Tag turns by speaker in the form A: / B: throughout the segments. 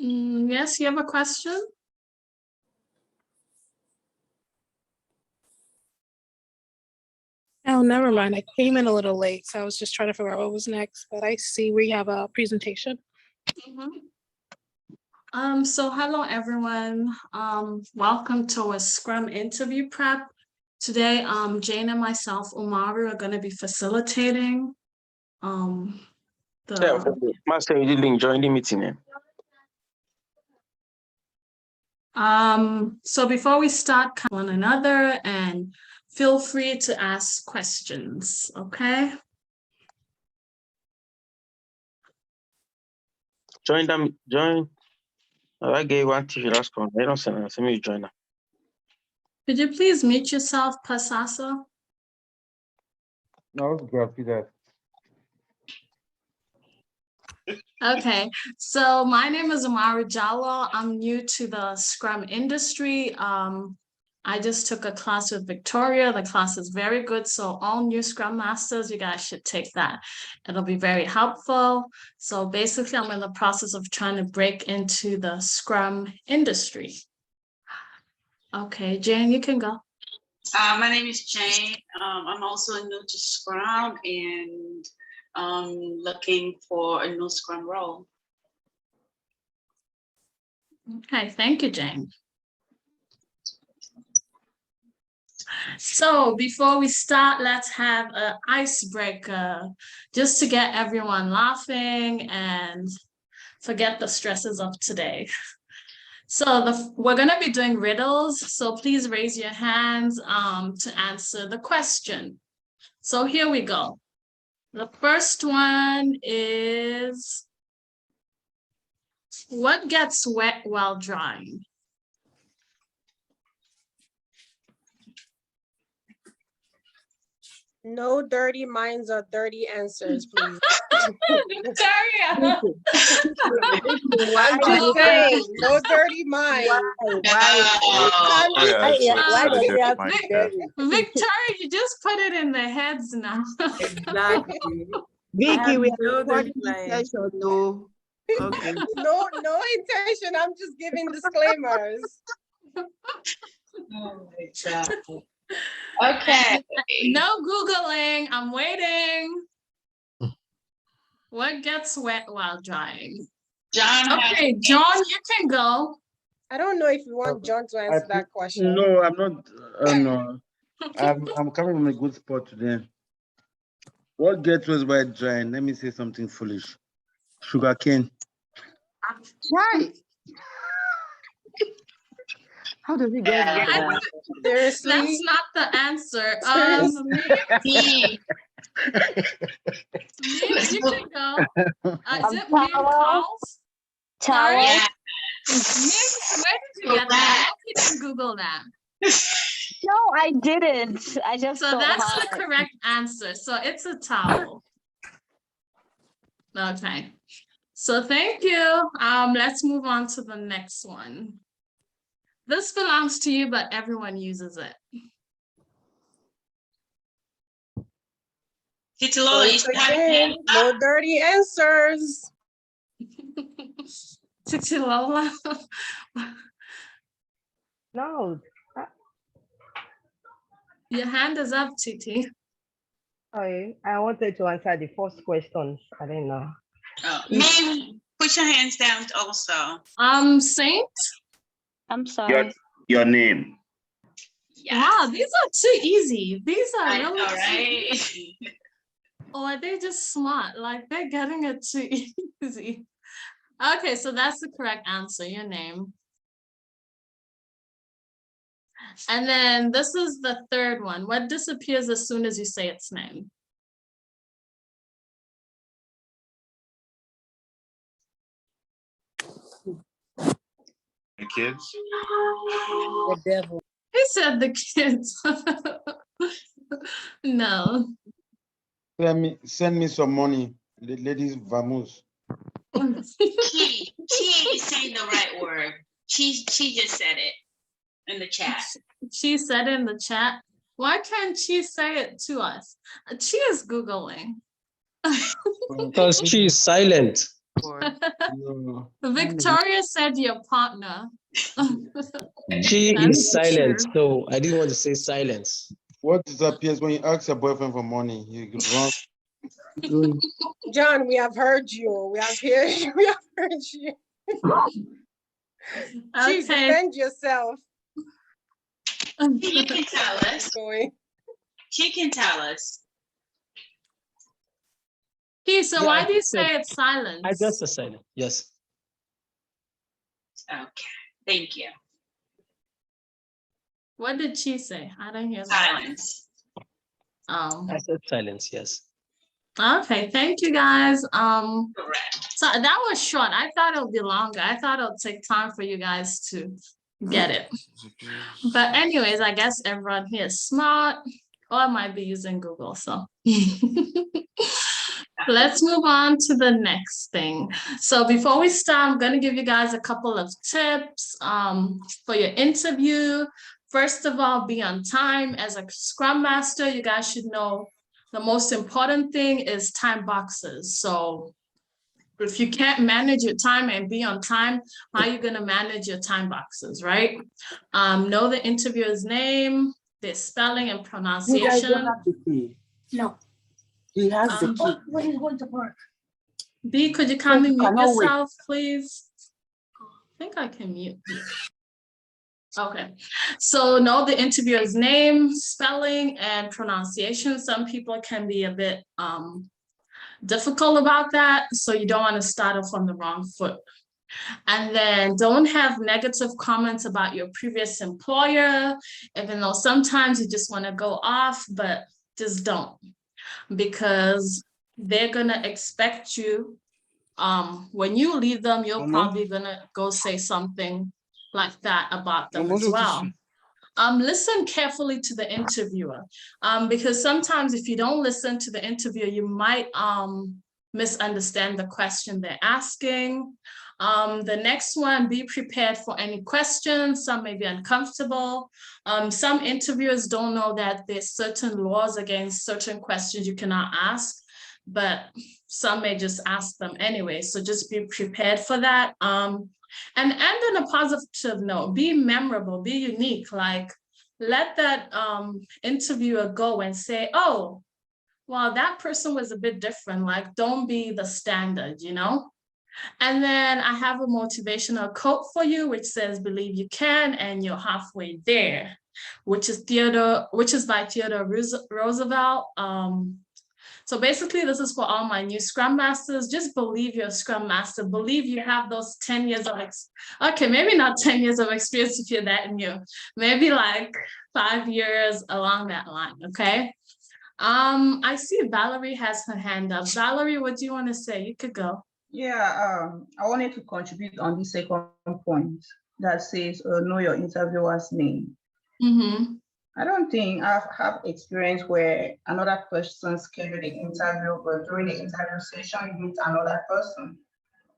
A: Yes, you have a question?
B: Oh, never mind. I came in a little late, so I was just trying to figure out what was next. But I see we have a presentation.
A: So hello everyone. Welcome to a Scrum interview prep. Today, Jane and myself, Umaru, are going to be facilitating.
C: Master, you didn't join the meeting.
A: So before we start one another, and feel free to ask questions, okay?
C: Join them, join. I gave one to you last one. They don't send us. Let me join them.
A: Could you please mute yourself, Pasasa?
D: No, copy that.
A: Okay, so my name is Umaru Jallo. I'm new to the Scrum industry. I just took a class with Victoria. The class is very good. So all new Scrum Masters, you guys should take that. It'll be very helpful. So basically, I'm in the process of trying to break into the Scrum industry. Okay, Jane, you can go.
E: My name is Jane. I'm also new to Scrum and looking for a new Scrum role.
A: Okay, thank you, Jane. So before we start, let's have an icebreaker just to get everyone laughing and forget the stresses of today. So we're going to be doing riddles. So please raise your hands to answer the question. So here we go. The first one is, what gets wet while drying?
B: No dirty minds or dirty answers, please.
A: Victoria!
B: I'm just saying, no dirty minds.
A: Victoria, you just put it in their heads now.
F: Exactly.
G: Vicky, we
F: no
G: are recording this session, no. Okay.
B: No intention. I'm just giving disclaimers.
E: Oh my God. Okay.
A: No Googling. I'm waiting. What gets wet while drying?
E: John.
A: Okay, John, you can go.
B: I don't know if you want John to answer that question.
D: No, I'm not. No, I'm coming from a good spot today. What gets was by drying? Let me say something foolish. Sugarcane.
G: Why? How does it get there?
B: Seriously?
A: That's not the answer. Me, you can go. Is it Min calls?
H: Towel.
A: Yeah. Where did you get that? I didn't Google that.
H: No, I didn't. I just
A: So that's the correct answer. So it's a towel. Okay. So thank you. Let's move on to the next one. This belongs to you, but everyone uses it.
B: Again, no dirty answers.
A: Titilola.
G: No.
A: Your hand is up, Titi.
G: I wanted to answer the first question. I didn't know.
E: Oh, Min, put your hands down also.
A: Saint?
H: I'm sorry.
C: Your name.
E: Yes.
A: Wow, these are too easy. These are
E: I
A: really
E: know,
A: too
E: right?
A: easy. Or are they just smart? Like they're getting it too easy. Okay, so that's the correct answer, your name. And then this is the third one. What disappears as soon as you say its name?
C: The kids.
B: The devil.
A: He said the kids. No.
D: Send me some money, ladies. Vamos.
E: She is saying the right word. She just said it in the chat.
A: She said in the chat. Why can't she say it to us? She is Googling.
I: Because she is silent.
D: No.
A: Victoria said your partner.
F: She
A: That's
F: is silent,
A: true.
F: so I didn't want to say silence.
D: What disappears when you ask your boyfriend for money? You run.
B: John, we have heard you. We have heard you. We have heard you. Please
A: Okay.
B: defend yourself.
E: She can tell us.
B: Going.
E: She can tell us.
A: Okay, so
F: Yeah,
A: why
F: I
A: do you
F: said-
A: say it's silence?
F: I just said silent. Yes.
E: Okay, thank you.
A: What did she say? I didn't hear that.
E: Silence.
A: Oh,
F: I said silence. Yes.
A: okay. Thank you guys.
E: Correct.
A: So that was short. I thought it would be longer. I thought it would take time for you guys to get it. But anyways, I guess everyone here is smart, or I might be using Google. So let's move on to the next thing. So before we start, I'm going to give you guys a couple of tips for your interview. First of all, be on time. As a Scrum Master, you guys should know the most important thing is time boxes. So if you can't manage your time and be on time, how are you going to manage your time boxes, right? Know the interviewer's name, their spelling and pronunciation.
I: No. He has the key.
H: When he's going to work.
A: B, could you kindly mute
I: cannot wait.
A: yourself, please? I think I can mute you. Okay, so know the interviewer's name, spelling, and pronunciation. Some people can be a bit difficult about that, so you don't want to start off on the wrong foot. And then don't have negative comments about your previous employer, even though sometimes you just want to go off, but just don't, because they're gonna expect you, when you leave them, you're probably gonna go say something like that about them as well. Listen carefully to the interviewer, because sometimes if you don't listen to the interviewer, you might misunderstand the question they're asking. The next one, be prepared for any questions. Some may be uncomfortable. Some interviewers don't know that there's certain laws against certain questions you cannot ask, but some may just ask them anyway. So just be prepared for that. And end on a positive note, be memorable, be unique. Like, let that interviewer go and say, oh, well, that person was a bit different. Like, don't be the standard, you know? And then I have a motivational quote for you, which says, believe you can, and you're halfway there, which is by Theodore Roosevelt. So basically, this is for all my new Scrum Masters. Just believe you're a Scrum Master. Believe you have those 10 years of okay, maybe not 10 years of experience if you're that new. Maybe like 5 years along that line, okay? I see Valerie has her hand up. Valerie, what do you want to say? You could go.
J: Yeah, I wanted to contribute on the second point that says know your interviewer's name.
A: Mm-hmm.
J: I don't think I've had experience where another person scheduled the interview, but during the interview session, you meet another person.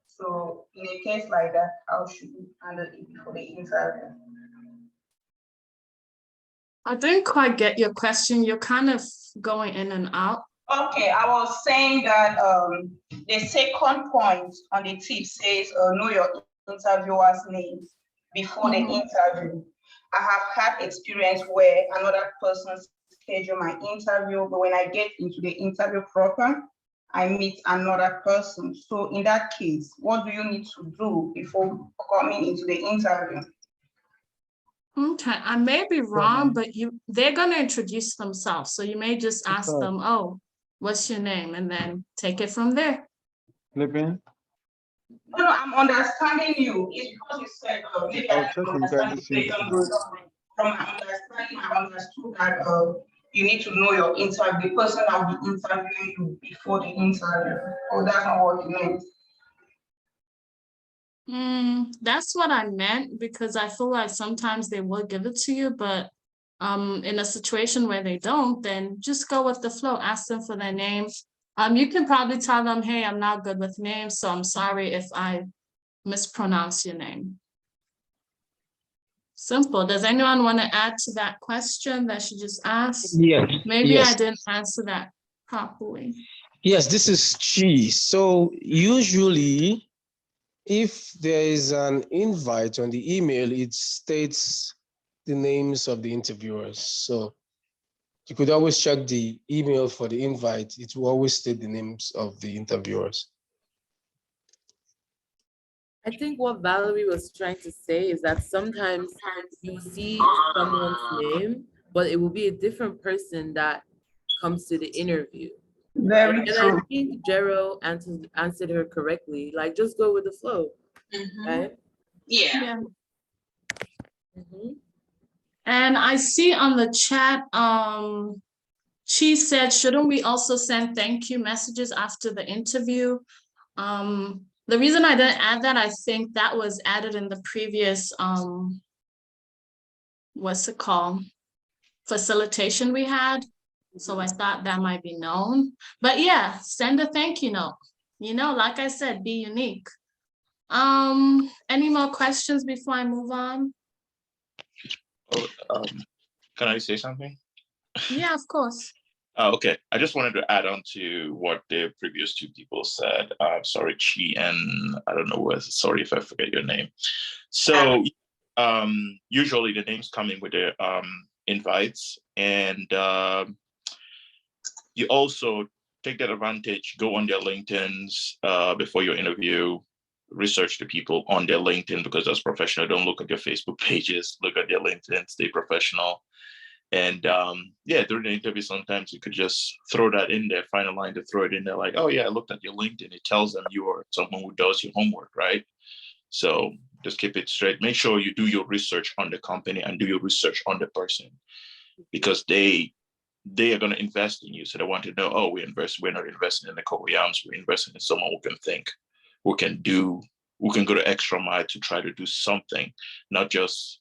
J: So in a case like that, how should we handle it before the interview?
A: I didn't quite get your question. You're kind of going in and out.
J: Okay, I was saying that the second point on the tip says know your interviewer's name before the interview. I have had experience where another person scheduled my interview, but when I get into the interview proper, I meet another person. So in that case, what do you need to do before coming into the interview?
A: Okay, I may be wrong, but they're gonna introduce themselves. So you may just ask them, oh, what's your name? And then take it from there.
D: Flipping.
J: No, I'm understanding you. It's because you said, maybe I don't understand the question good. From my understanding, I understood that you need to know your interview, the person that will be interviewing you before the interview. Oh, that's not what you meant.
A: That's what I meant, because I feel like sometimes they will give it to you, but in a situation where they don't, then just go with the flow, ask them for their name. You can probably tell them, hey, I'm not good with names, so I'm sorry if I mispronounce your name. Simple. Does anyone want to add to that question that she just asked?
F: Yes.
A: Maybe
F: yes.
A: I didn't answer that properly.
F: Yes, this is Chi. So usually, if there is an invite on the email, it states the names of the interviewers. So you could always check the email for the invite. It will always state the names of the interviewers.
K: I think what Valerie was trying to say is that sometimes you see someone's name, but it will be a different person that comes to the interview.
J: Very
K: And I
J: true.
K: think Jero answered her correctly. Like, just go with the flow, right?
E: Yeah.
K: Mhm.
A: And I see on the chat, she said, shouldn't we also send thank you messages after the interview? The reason I didn't add that, I think that was added in the previous, what's it called? Facilitation we had. So I thought that might be known, but yeah, send a thank you note. You know, like I said, be unique. Any more questions before I move on?
L: Oh, can I say something?
A: Yeah, of course.
L: Okay, I just wanted to add on to what the previous two people said. Sorry, Chi, and I don't know sorry if I forget your name. So usually the names come in with the invites, and you also take that advantage, go on their LinkedIns before your interview, research the people on their LinkedIn, because that's professional. Don't look at their Facebook pages, look at their LinkedIn, stay professional. And yeah, during the interview, sometimes you could just throw that in there, find a line to throw it in there, like, oh yeah, I looked at your LinkedIn. It tells them you are someone who does your homework, right? So just keep it straight. Make sure you do your research on the company and do your research on the person, because they are going to invest in you. So they want to know, oh, we're not investing in the Koreans, we're investing in someone who can think, who can go the extra mile to try to do something, not just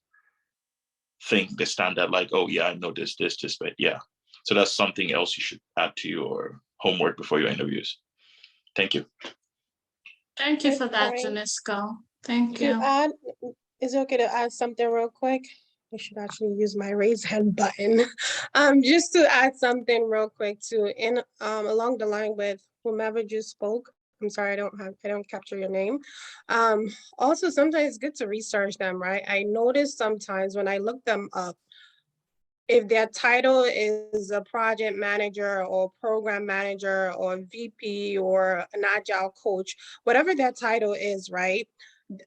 L: think the standard, like, oh yeah, I know this, but yeah. So that's something else you should add to your homework before your interviews. Thank you.
A: Thank you for that, Janisco. Thank you.
B: Is it okay to add something real quick? I should actually use my raise hand button. Just to add something real quick too, in along the line with whomever just spoke. I'm sorry, I don't capture your name. Also, sometimes it's good to research them, right? I notice sometimes when I look them up, if their title is a project manager or program manager or VP or an agile coach, whatever their title is, right?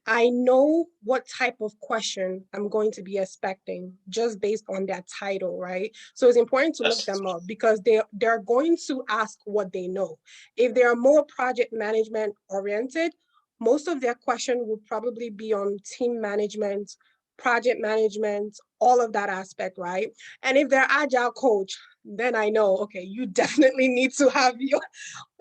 B: I know what type of question I'm going to be expecting just based on their title, right? So it's important to look them up, because they're going to ask what they know. If they are more project management oriented, most of their question will probably be on team management, project management, all of that aspect, right? And if they're agile coach, then I know, okay, you definitely need to have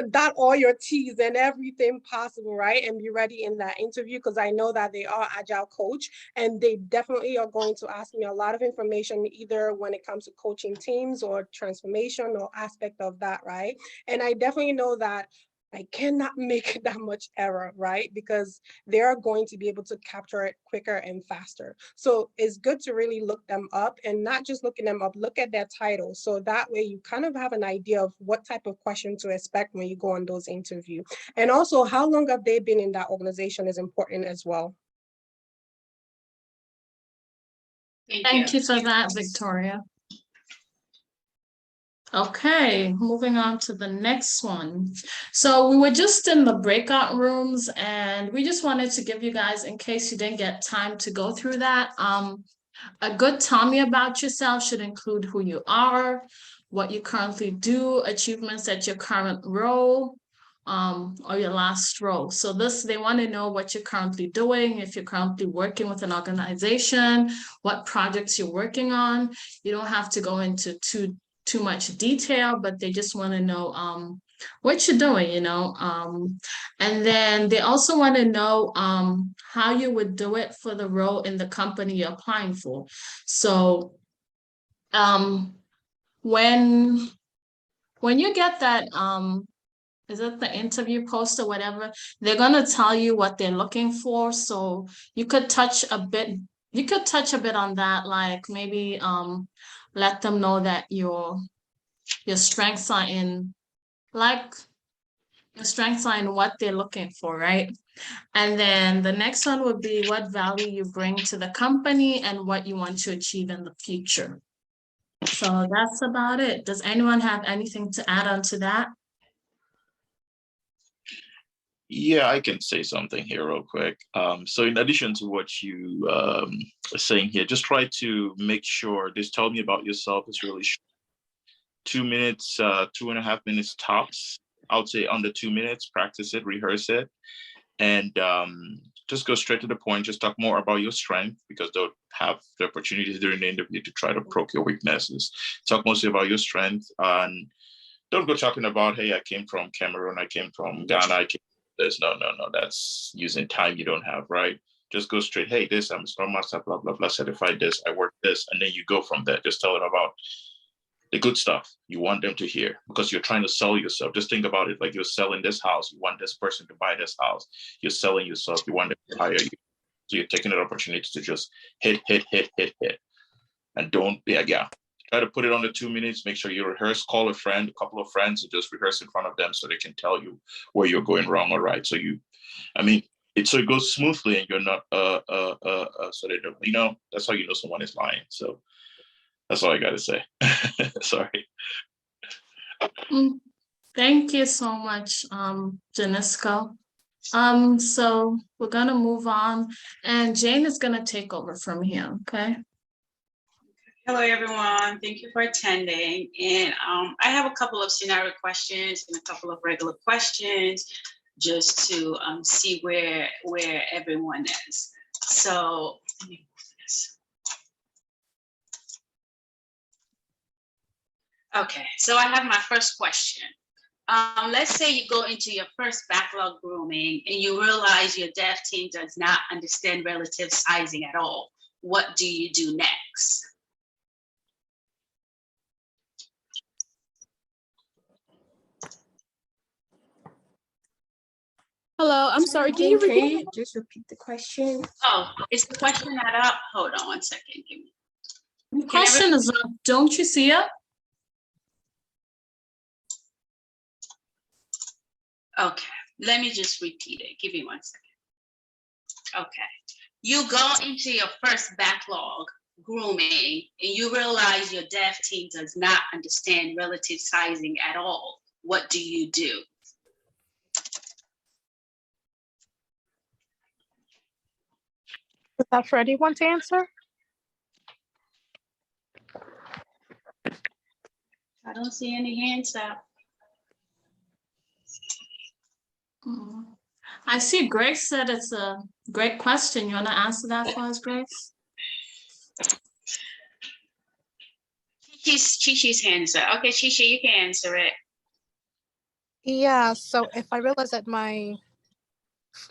B: dot all your T's and everything possible, right? And be ready in that interview, because I know that they are agile coach, and they definitely are going to ask me a lot of information, either when it comes to coaching teams or transformation or aspect of that, right? And I definitely know that I cannot make that much error, right? Because they're going to be able to capture it quicker and faster. So it's good to really look them up, and not just looking them up, look at their title. So that way you kind of have an idea of what type of question to expect when you go on those interviews. And also, how long have they been in that organization is important as well.
A: Thank you for that, Victoria. Okay, moving on to the next one. So we were just in the breakout rooms, and we just wanted to give you guys, in case you didn't get time to go through that, a good tell me about yourself should include who you are, what you currently do, achievements at your current role, or your last role. So they want to know what you're currently doing, if you're currently working with an organization, what projects you're working on. You don't have to go into too much detail, but they just want to know what you're doing, you know. And then they also want to know how you would do it for the role in the company you're applying for. So when you get that is it the interview post or whatever, they're going to tell you what they're looking for. So you could touch a bit on that, like maybe let them know that your strengths are in, like, Your strengths are in what they're looking for, right? And then the next one would be what value you bring to the company and what you want to achieve in the future. So that's about it. Does anyone have anything to add on to that?
L: Yeah, I can say something here real quick. So in addition to what you are saying here, just try to make sure this tell me about yourself is really short. 2 minutes, 2.5 minutes tops. I would say under 2 minutes, practice it, rehearse it, and just go straight to the point. Just talk more about your strength because they'll have the opportunities during the interview to try to poke your weaknesses. Talk mostly about your strength and don't go talking about, hey, I came from Cameroon, I came from Ghana, I came from this. No, that's using time you don't have, right? Just go straight, hey, this, I'm a Scrum Master, blah, blah, blah, certified this, I work this, and then you go from there. Just tell them about the good stuff you want them to hear because you're trying to sell yourself. Just think about it like you're selling this house. You want this person to buy this house. You're selling yourself. You want them to hire you. So you're taking an opportunity to just hit. And don't, yeah. Try to put it on the 2 minutes. Make sure you rehearse, call a friend, a couple of friends, and just rehearse in front of them so they can tell you where you're going wrong or right. So it goes smoothly and you're not, so they don't, that's how you know someone is lying. So that's all I got to say. Sorry.
A: Thank you so much, Janiska. So we're going to move on and Jane is going to take over from here. Okay.
E: Hello, everyone. Thank you for attending. And I have a couple of scenario questions and a couple of regular questions just to see where everyone is. So let me move this. Okay, so I have my first question. Let's say you go into your first backlog grooming and you realize your dev team does not understand relative sizing at all. What do you do next?
B: Hello, I'm sorry. Can you just repeat the question?
E: Oh, is the question not up? Hold on one second. Give me.
A: The question is up. Don't you see it?
E: Okay, let me just repeat it. Give me 1 second. Okay, you go into your first backlog grooming and you realize your dev team does not understand relative sizing at all. What do you do?
B: Is that for anyone to answer?
E: I don't see any hands up.
A: I see Grace said it's a great question. You want to answer that for us, Grace?
E: Chi-Chi's hands up. Okay, Chi-Chi, you can answer it.
M: Yeah, so if I realize that when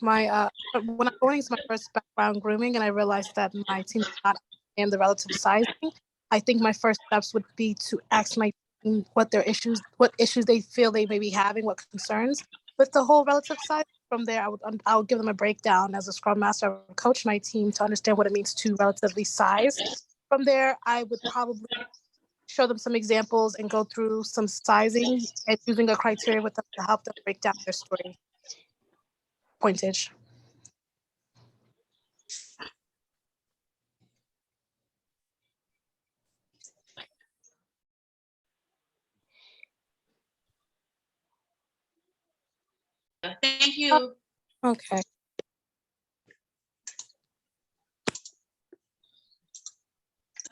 M: I'm going into my first background grooming and I realize that my team does not understand the relative sizing, I think my first steps would be to ask my team what issues they feel they may be having, what concerns with the whole relative size. From there, I would give them a breakdown as a Scrum Master. I would coach my team to understand what it means to relatively size. From there, I would probably show them some examples and go through some sizing and using a criteria with them to help them break down their story pointage.
E: Thank you.
M: Okay.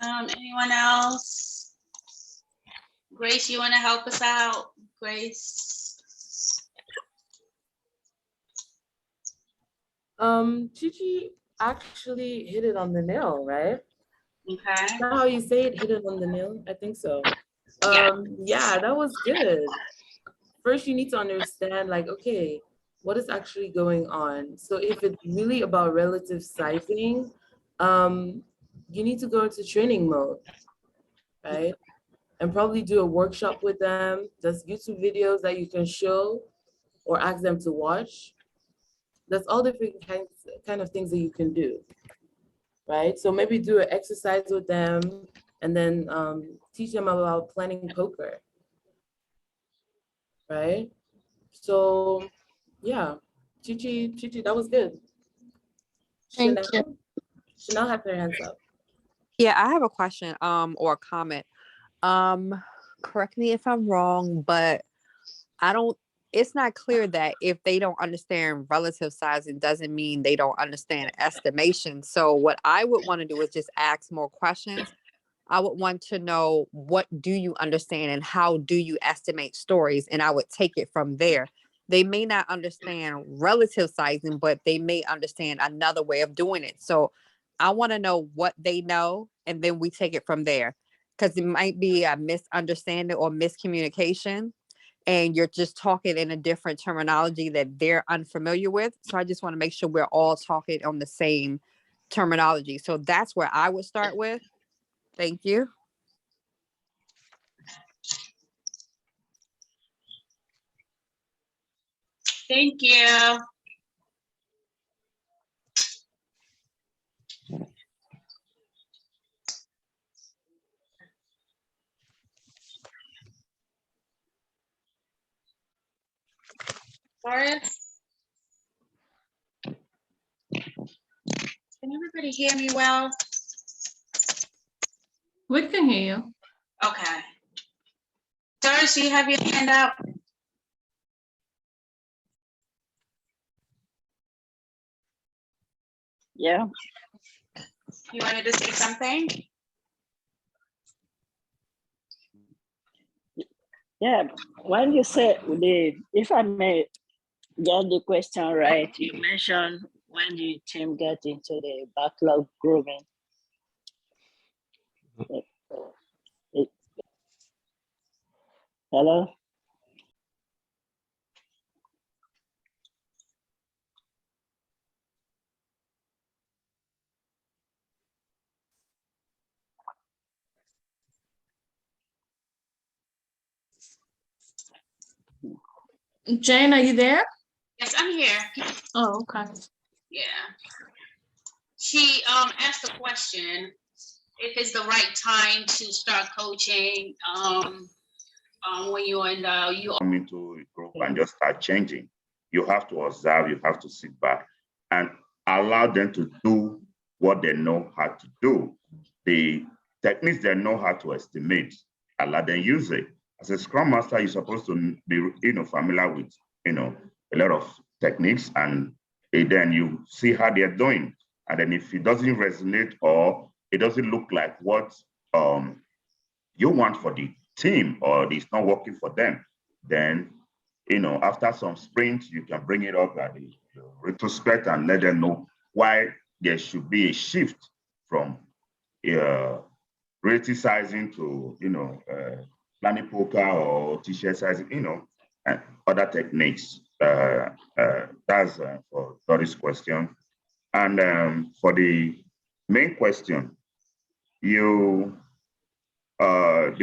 E: Anyone else? Grace, you want to help us out? Grace.
K: Chi-Chi actually hit it on the nail, right?
E: Okay.
K: Is that how you say it? Hit it on the nail? I think so.
E: Yeah.
K: Yeah, that was good. First, you need to understand, like, okay, what is actually going on? So if it's really about relative sizing, you need to go into training mode, right? And probably do a workshop with them. There's YouTube videos that you can show or ask them to watch. That's all different kind of things that you can do, right? So maybe do an exercise with them and then teach them about planning poker, right? So yeah, Chichi, that was good.
M: Thank
K: Chanel, Chanel had their hands up.
N: Yeah, I have a question or a comment. Correct me if I'm wrong, but it's not clear that if they don't understand relative sizing doesn't mean they don't understand estimation. So what I would want to do is just ask more questions. I would want to know, what do you understand and how do you estimate stories? And I would take it from there. They may not understand relative sizing, but they may understand another way of doing it. So I want to know what they know, and then we take it from there, because it might be a misunderstanding or miscommunication, and you're just talking in a different terminology that they're unfamiliar with. So I just want to make sure we're all talking on the same terminology. So that's where I would start with. Thank you.
E: Thank you. Doris? Can everybody hear me well?
A: We can hear you.
E: Okay. Doris, you have your hand up.
H: Yeah.
E: You wanted to say something?
H: Yeah. When you said if I may get the question right, you mentioned when the team get into the backlog grooming. Hello?
A: Jane, are you there?
E: Yes, I'm here.
A: Oh, okay.
E: Yeah. She asked the question if it's the right time to start coaching when you're in the you
O: come into a group and just start changing. You have to observe, you have to sit back and allow them to do what they know how to do. The techniques they know how to estimate, allow them use it. As a Scrum Master, you're supposed to be familiar with a lot of techniques, and then you see how they're doing. And then if it doesn't resonate or it doesn't look like what you want for the team, or it's not working for them, then after some sprints, you can bring it up at the retrospect and let them know why there should be a shift from relative sizing to planning poker or t-shirt sizing, and other techniques. That's for Doris' question. And for the main question, the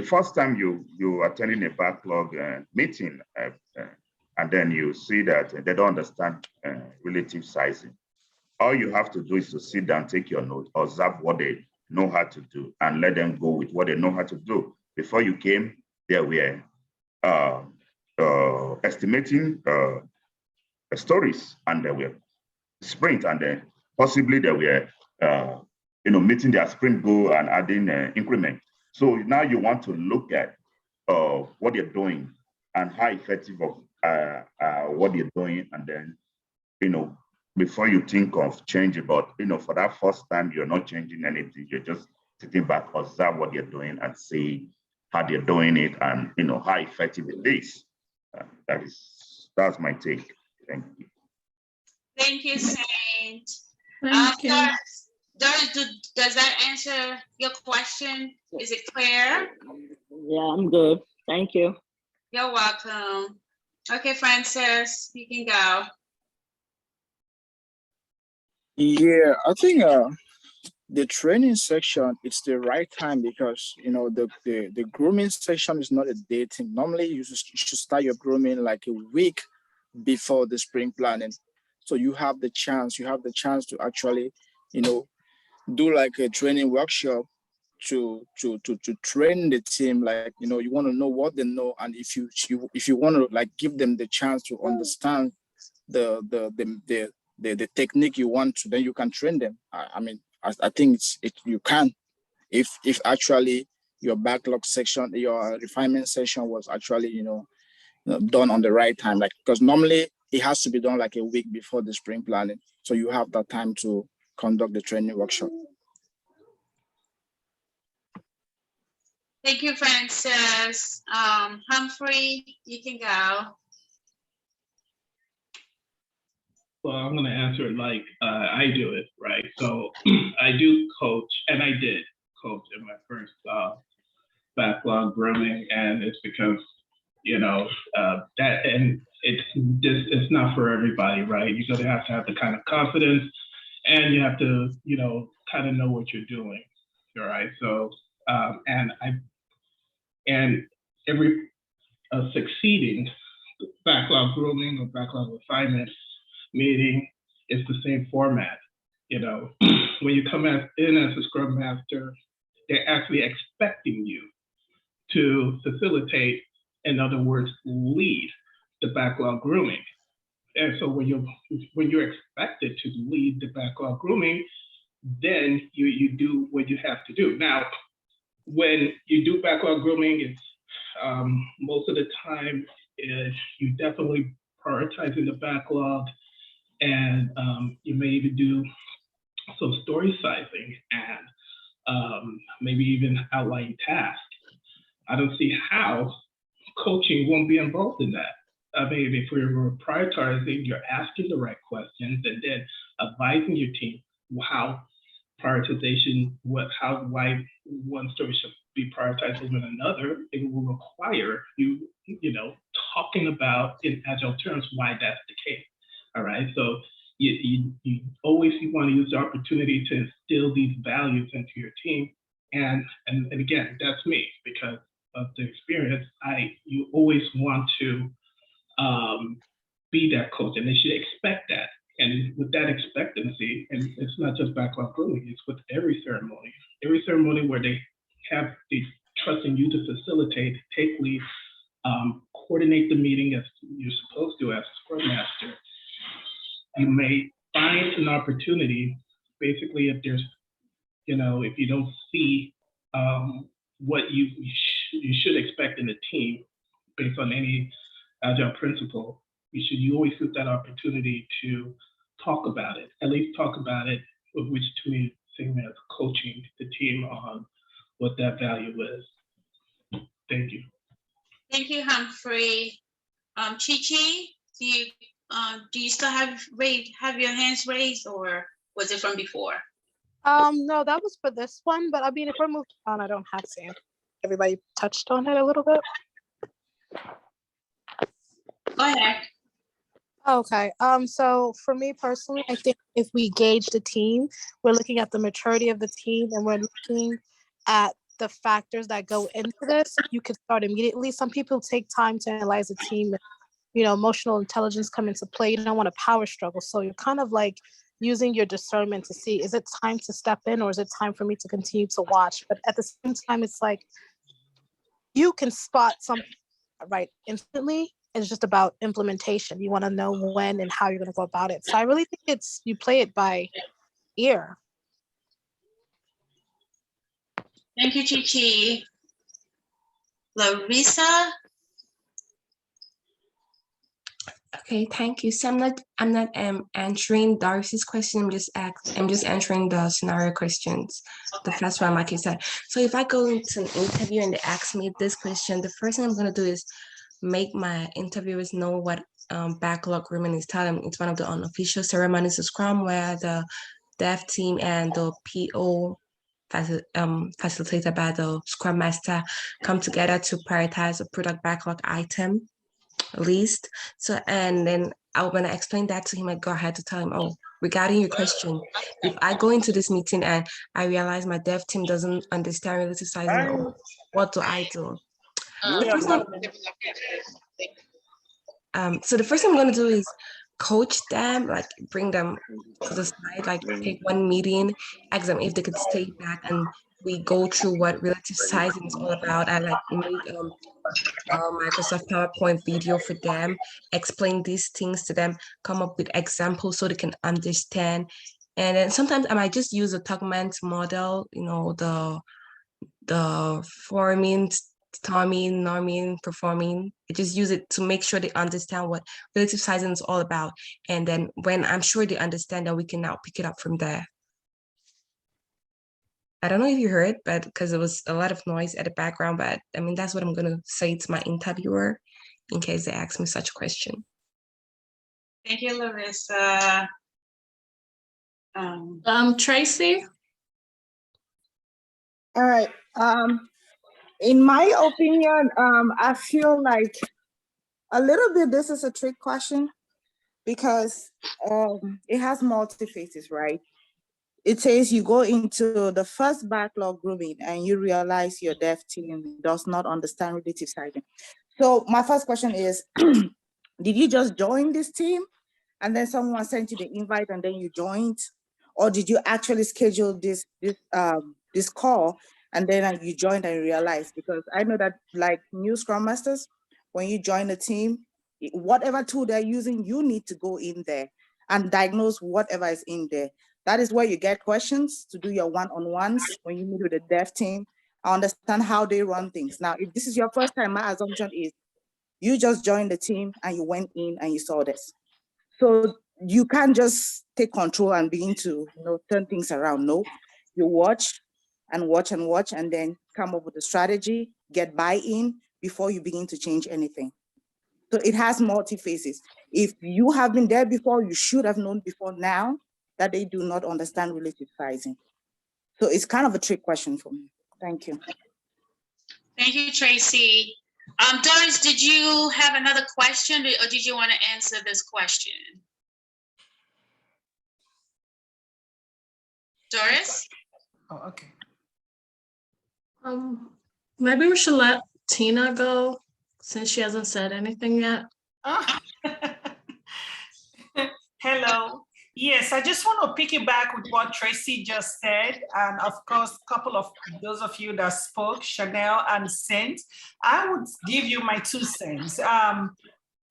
O: first time you attending a backlog meeting, and then you see that they don't understand relative sizing. All you have to do is to sit down, take your note, observe what they know how to do, and let them go with what they know how to do. Before you came, they were estimating stories, and they were sprint, and then possibly they were meeting their sprint goal and adding increment. So now you want to look at what you're doing and how effective of what you're doing, and then before you think of changing. But for that first time, you're not changing anything. You're just sitting back, observe what you're doing, and see how they're doing it, and how effective it is. That's my take. Thank you.
E: Thank you, Saint.
A: Thank you.
E: Does that answer your question? Is it clear?
H: Yeah, I'm good. Thank you.
E: You're welcome. Okay, Francis, you can go.
P: Yeah, I think the training section, it's the right time, because the grooming section is not a day thing. Normally you should start your grooming like a week before the spring planning, so you have the chance to actually do like a training workshop to train the team. Like, you know, you want to know what they know, and if you want to like give them the chance to understand the technique you want to, then you can train them. I mean, I think you can, if actually your backlog section, your refinement session was actually, you know, done on the right time. Like, because normally it has to be done like a week before the sprint planning, so you have that time to conduct the training workshop.
E: Thank you, Francis. Humphrey, you can go.
Q: Well, I'm going to answer it like I do it, right? So I do coach, and I did coach in my first backlog grooming, and it's because, you know, that, and it's not for everybody, right? You're going to have the kind of confidence, and you have to, you know, kind of know what you're doing, all right? So, and every succeeding backlog grooming or backlog refinement meeting is the same format. You know, when you come in as a Scrum Master, they're actually expecting you to facilitate, in other words, lead the backlog grooming. And so when you're expected to lead the backlog grooming, then you do what you have to do. Now, when you do backlog grooming, it's most of the time you definitely prioritizing the backlog, and you may even do some story sizing and maybe even outlining tasks. I don't see how coaching won't be involved in that. I mean, if we're prioritizing, you're asking the right questions and then advising your team how prioritization, why one story should be prioritized over another. It will require you know, talking about in Agile terms why that's the case. All right, so you always want to use the opportunity to instill these values into your team, and again, that's me because of the experience. You always want to be that coach, and they should expect that. And with that expectancy, and it's not just backlog grooming, it's with every ceremony where they trust in you to facilitate, take lead, coordinate the meeting as you're supposed to as a Scrum Master. You may find an opportunity, basically, if there's, you know, if you don't see what you should expect in the team based on any Agile principle, you always use that opportunity to talk about it, at least talk about it, which to me same as coaching the team on what that value is. Thank you.
E: Thank you, Humphrey. Chi-Chi, do you still have your hands raised, or was it from before?
M: No, that was for this one, but I mean, if we're moving on, I don't have to. Everybody touched on it a little bit.
E: Go ahead.
M: Okay. So for me personally, I think if we gauge the team, we're looking at the maturity of the team, and we're looking at the factors that go into this. You can start immediately. Some people take time to analyze the team. You know, emotional intelligence come into play. You don't want a power struggle. So you're kind of like using your discernment to see, is it time to step in, or is it time for me to continue to watch? But at the same time, it's like you can spot something right instantly. It's just about implementation. You want to know when and how you're going to go about it. So I really think you play it by ear.
E: Thank you, Chi-Chi. Larissa?
R: Okay, thank you. So I'm not answering Darcy's question. I'm just answering the scenario questions. The first one, like you said. So if I go into an interview and they ask me this question, the first thing I'm gonna do is make my interviewers know what backlog grooming is. Tell them it's one of the unofficial ceremonies of Scrum where the dev team and the PO facilitated by the Scrum Master come together to prioritize a product backlog item list. So, and then when I explain that to him, I go ahead to tell him, oh, regarding your question, if I go into this meeting and I realize my dev team doesn't understand relative sizing, what do I do? So the first thing I'm going to do is coach them, like bring them to the side, like take one meeting, ask them if they could stay back and we go through what relative sizing is all about. I like made Microsoft PowerPoint video for them, explain these things to them, come up with examples so they can understand. And then sometimes I might just use a Tugman's model, you know, the forming, timing, norming, performing. I just use it to make sure they understand what relative sizing is all about. And then when I'm sure they understand, that we can now pick it up from there. I don't know if you heard, but because there was a lot of noise at the background, but I mean, that's what I'm gonna say to my interviewer in case they ask me such a question.
E: Thank you, Larissa.
A: Tracy?
S: All right. In my opinion, I feel like a little bit this is a trick question because it has multi phases, right? It says you go into the first backlog grooming and you realize your dev team does not understand relative sizing. So my first question is, did you just join this team and then someone sent you the invite and then you joined? Or did you actually schedule this call and then you joined and realized? Because I know that like new Scrum Masters, when you join a team, whatever tool they're using, you need to go in there and diagnose whatever is in there. That is where you get questions to do your one-on-ones when you meet with the dev team. I understand how they run things. Now, if this is your first time, my assumption is you just joined the team and you went in and you saw this. So you can't just take control and begin to turn things around. No, you watch and watch and watch and then come up with a strategy, get buy-in before you begin to change anything. So it has multi-phases. If you have been there before, you should have known before now that they do not understand relative sizing. So it's kind of a trick question for me. Thank you.
E: Thank you, Tracy. Doris, did you have another question or did you want to answer this question? Doris?
I: Oh, okay.
A: Maybe we should let Tina go since she hasn't said anything yet.
T: Hello. Yes, I just want to piggyback with what Tracy just said. And of course, a couple of those of you that spoke, Chanel and Saint, I would give you my 2 cents.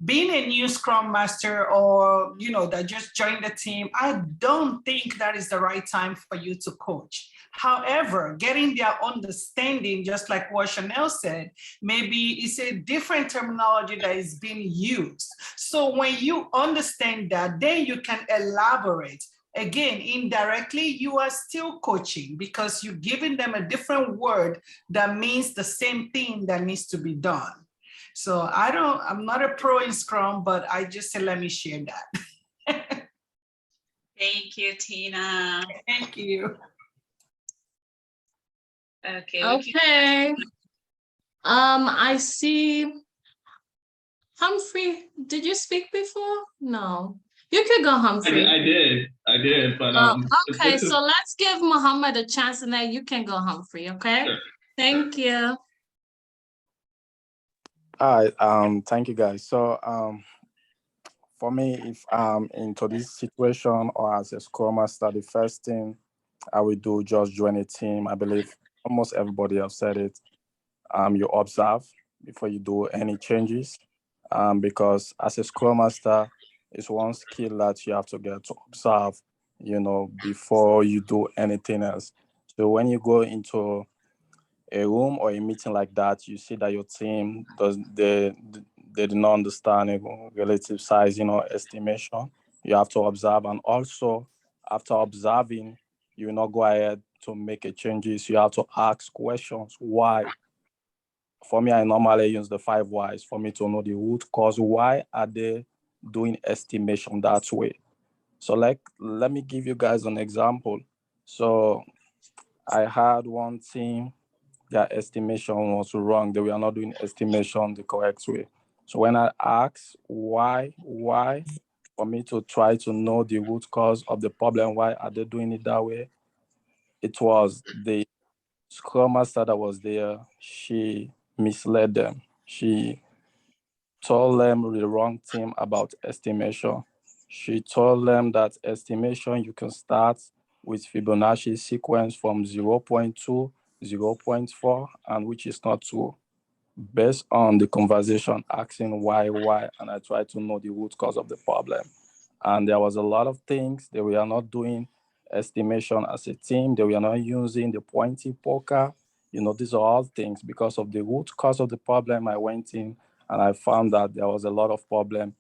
T: Being a new Scrum Master or, that just joined the team, I don't think that is the right time for you to coach. However, getting their understanding, just like what Chanel said, maybe it's a different terminology that is being used. So when you understand that, then you can elaborate. Again, indirectly, you are still coaching because you're giving them a different word that means the same thing that needs to be done. So I'm not a pro in Scrum, but I just said, let me share that.
E: Thank you, Tina.
T: Thank you.
E: Okay.
A: Okay. I see Humphrey. Did you speak before? No. You could go, Humphrey.
Q: I did, but
A: okay, so let's give Muhammad a chance and then you can go, Humphrey, okay? Sure. Thank you.
U: All right, thank you guys. So for me, if I'm into this situation or as a Scrum Master, the first thing I will do just join a team. I believe almost everybody have said it. You observe before you do any changes, because as a Scrum Master, it's one skill that you have to get to observe, before you do anything else. So when you go into a room or a meeting like that, you see that your team they do not understand relative sizing or estimation. You have to observe, and also after observing, you will not go ahead to make a changes. You have to ask questions. Why? For me, I normally use the 5 whys for me to know the root cause. Why are they doing estimation that way? So let me give you guys an example. So I had one team, their estimation was wrong. They were not doing estimation the correct way. So when I asked why, for me to try to know the root cause of the problem, why are they doing it that way? It was the Scrum Master that was there. She misled them. She told them the wrong thing about estimation. She told them that estimation, you can start with Fibonacci sequence from 0.2 0.4, and which is not true. Based on the conversation asking why, and I tried to know the root cause of the problem. And there was a lot of things that we are not doing estimation as a team, that we are not using the pointy poker. These are all things because of the root cause of the problem. I went in and I found that there was a lot of problem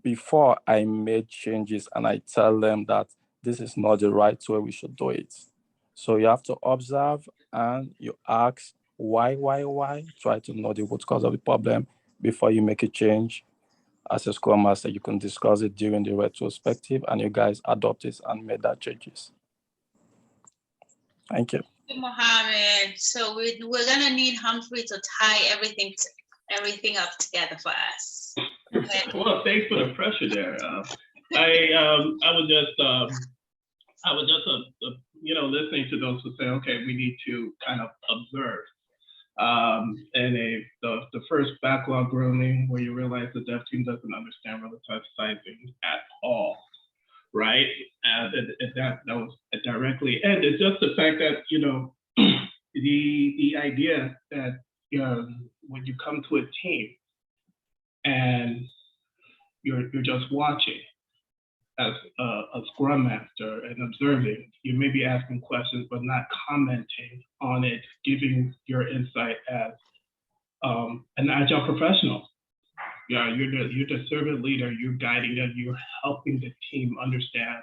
U: before I made changes, and I tell them that this is not the right way we should do it. So you have to observe and you ask why, try to know the root cause of the problem before you make a change. As a Scrum Master, you can discuss it during the retrospective and you guys adopt it and make that changes. Thank you.
E: Mohammed, so we're gonna need Humphrey to tie everything up together for us.
Q: Well, thanks for the pressure there. I was just listening to those who say, okay, we need to kind of observe. The first backlog grooming, where you realize the dev team doesn't understand relative sizing at all, right? That was directly, and it's just the fact that the idea that when you come to a team and you're just watching as a Scrum Master and observing, you may be asking questions but not commenting on it, giving your insight as an Agile professional. Yeah, you're the servant leader, you're guiding them, you're helping the team understand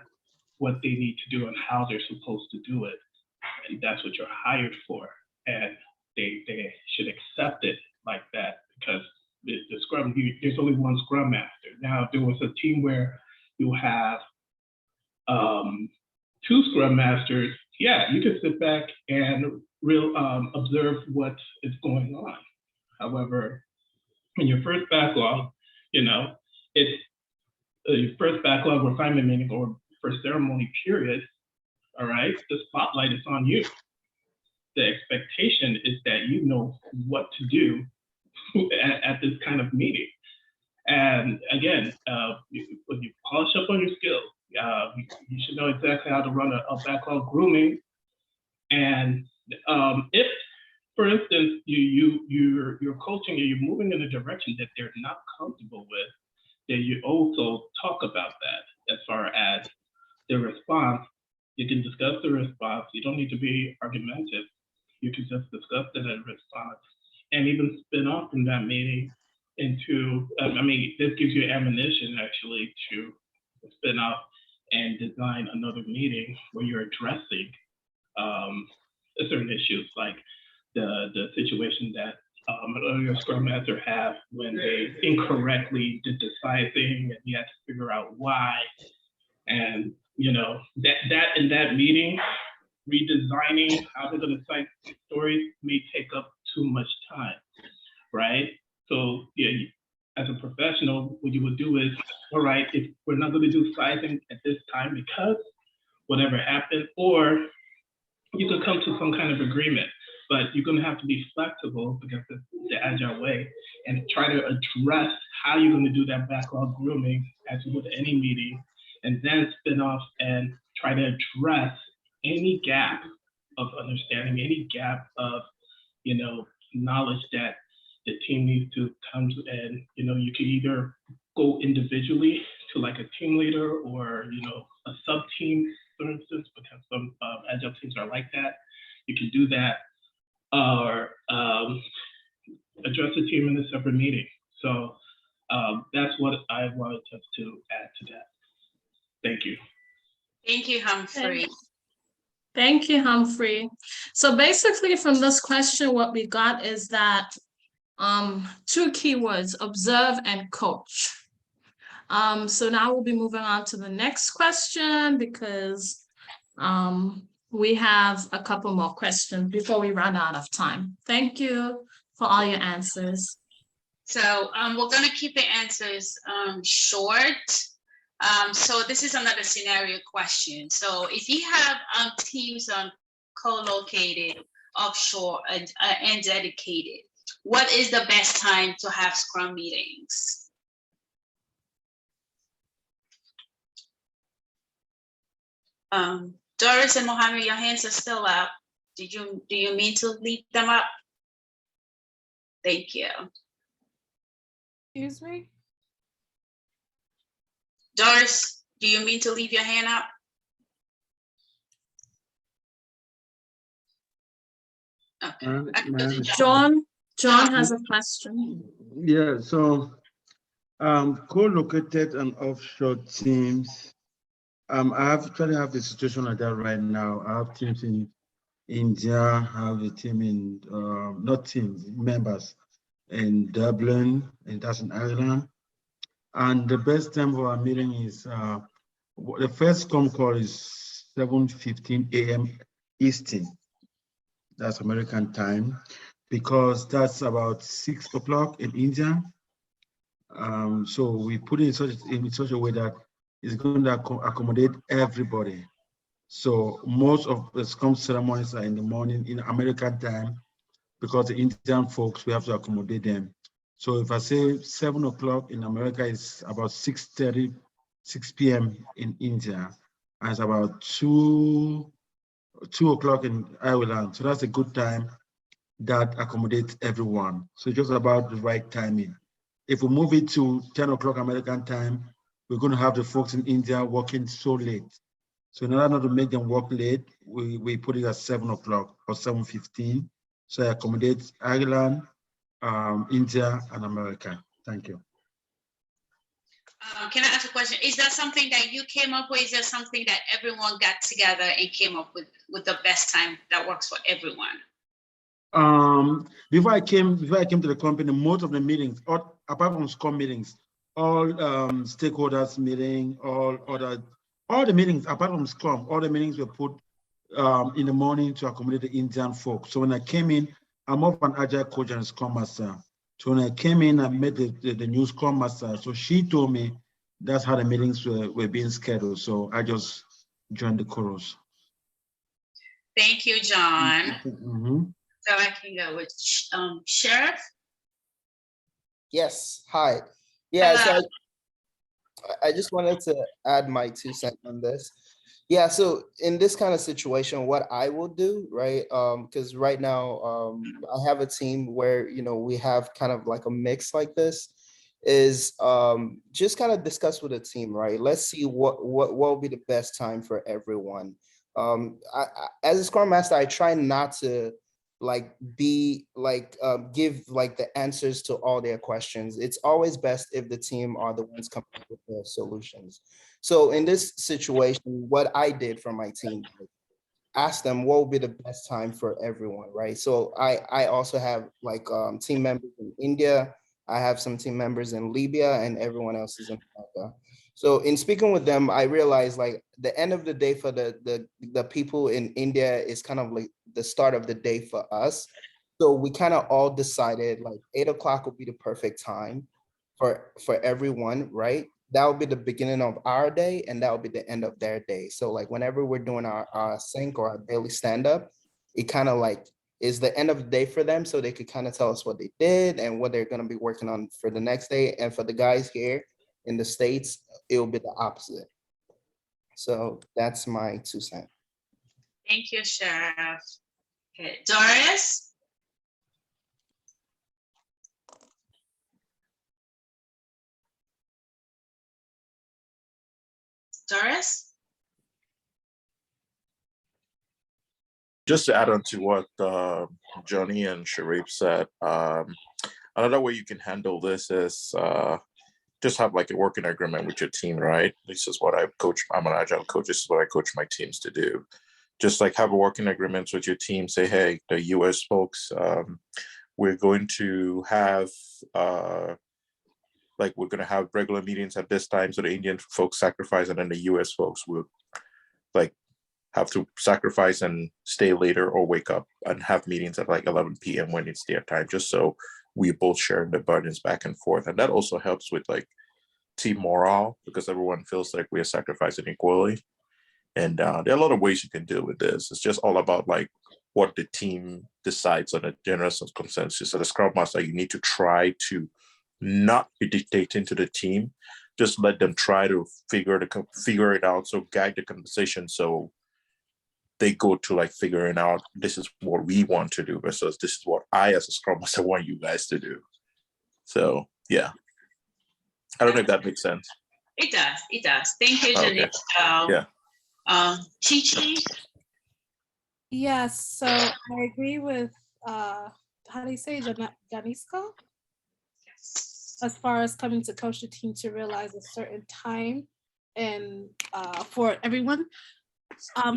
Q: what they need to do and how they're supposed to do it. And that's what you're hired for. And they should accept it like that, because the Scrum, there's only one Scrum Master. Now, if there was a team where you have 2 Scrum Masters, yeah, you can sit back and observe what is going on. However, in your first backlog, it's your first backlog refinement meeting or first ceremony period, all right, the spotlight is on you. The expectation is that you know what to do at this kind of meeting. And again, when you polish up on your skills, you should know exactly how to run a backlog grooming. And if, for instance, you're coaching and you're moving in a direction that they're not comfortable with, then you also talk about that as far as the response. You can discuss the response. You don't need to be argumentative. You can just discuss the response and even spin off from that meeting into, this gives you ammunition actually to spin off and design another meeting where you're addressing certain issues, like the situation that your Scrum Master have when they incorrectly did the sizing and you had to figure out why. And that in that meeting, redesigning how they're going to cite stories may take up too much time, right? So yeah, as a professional, what you would do is, all right, if we're not going to do sizing at this time because whatever happened, or you could come to some kind of agreement, but you're going to have to be flexible because it's the Agile way, and try to address how you're going to do that backlog grooming as you would any meeting, and then spin off and try to address any gap of understanding, any gap of knowledge that the team needs to come to. And you can either go individually to like a team leader or a sub team, for instance, because some Agile teams are like that. You can do that, or address the team in a separate meeting. So that's what I wanted to add to that. Thank you.
E: Thank you, Humphrey.
A: Thank you, Humphrey. So basically from this question, what we got is that 2 keywords, observe and coach. So now we'll be moving on to the next question because we have a couple more questions before we run out of time. Thank you for all your answers.
E: So we're going to keep the answers short. So this is another scenario question. So if you have teams co-located, offshore, and dedicated, what is the best time to have Scrum meetings? Doris and Mohammed, your hands are still up. Do you mean to leave them up? Thank you.
G: Excuse me?
E: Doris, do you mean to leave your hand up? Okay.
A: John has a question.
D: Yeah, so co-located and offshore teams. I actually have the situation like that right now. I have teams in India, I have a team in, not teams, members in Dublin, and that's in Ireland. And the best time for our meeting is, the first Scrum call is 7:15 a.m. Eastern. That's American time, because that's about 6 o'clock in India. So we put it in such a way that it's going to accommodate everybody. So most of the Scrum ceremonies are in the morning in American time, because the Indian folks, we have to accommodate them. So if I say 7 o'clock in America, it's about 6:30, 6 p.m. in India, and it's about 2 o'clock in Ireland. So that's a good time that accommodates everyone. So just about the right timing. If we move it to 10 o'clock American time, we're going to have the folks in India working so late. So in order not to make them work late, we put it at 7 o'clock or 7:15. So it accommodates Ireland, India, and America. Thank you.
E: Can I ask a question? Is that something that you came up with? Is that something that everyone got together and came up with the best time that works for everyone?
D: Before I came to the company, most of the meetings, apart from Scrum meetings, all stakeholders meeting, all the meetings apart from Scrum, all the meetings were put in the morning to accommodate the Indian folks. So when I came in, I'm more of an Agile coach and Scrum master. So when I came in, I met the new Scrum master. So she told me that's how the meetings were being scheduled. So I just joined the chorus.
E: Thank you, John.
D: Mm-hmm.
E: So I can go with Sheriff.
V: Yes, hi. Yeah, so I just wanted to add my 2 cents on this. Yeah, so in this kind of situation, what I will do, right? Because right now I have a team where, we have kind of like a mix like this, is just kind of discuss with the team, right? Let's see what will be the best time for everyone. As a Scrum Master, I try not to give the answers to all their questions. It's always best if the team are the ones coming up with the solutions. So in this situation, what I did for my team, ask them what would be the best time for everyone, right? So I also have team members in India, I have some team members in Libya, and everyone else is in America. So in speaking with them, I realized the end of the day for the people in India is kind of like the start of the day for us. So we kind of all decided 8 o'clock would be the perfect time for everyone, right? That would be the beginning of our day, and that would be the end of their day. So whenever we're doing our sync or our daily stand-up, it kind of is the end of the day for them, so they could kind of tell us what they did and what they're going to be working on for the next day. And for the guys here in the States, it will be the opposite. So that's my 2 cents.
E: Thank you, Sheriff. Okay, Doris? Doris?
L: Just to add on to what Johnny and Sharif said, another way you can handle this is just have a working agreement with your team, right? This is what I coach. I'm an Agile coach. This is what I coach my teams to do. Just have a working agreement with your team. Say, hey, the US folks, we're going to have we're going to have regular meetings at this time. So the Indian folks sacrifice, and then the US folks will have to sacrifice and stay later or wake up and have meetings at 11 p.m. when it's their time, just so we both sharing the burdens back and forth. And that also helps with team morale, because everyone feels like we are sacrificing equally. And there are a lot of ways you can deal with this. It's just all about what the team decides on a general consensus. So the Scrum Master, you need to try to not be dictating to the team. Just let them try to figure it out. So guide the conversation so they go to like figuring out this is what we want to do versus this is what I as a Scrum Master want you guys to do. So yeah, I don't know if that makes sense.
E: It does. It does. Thank you,
L: Okay.
E: Janine.
L: Yeah.
E: Chi-Chi?
M: Yes, so I agree with how do you say Janiska? As far as coming to coach the team to realize a certain time and for everyone.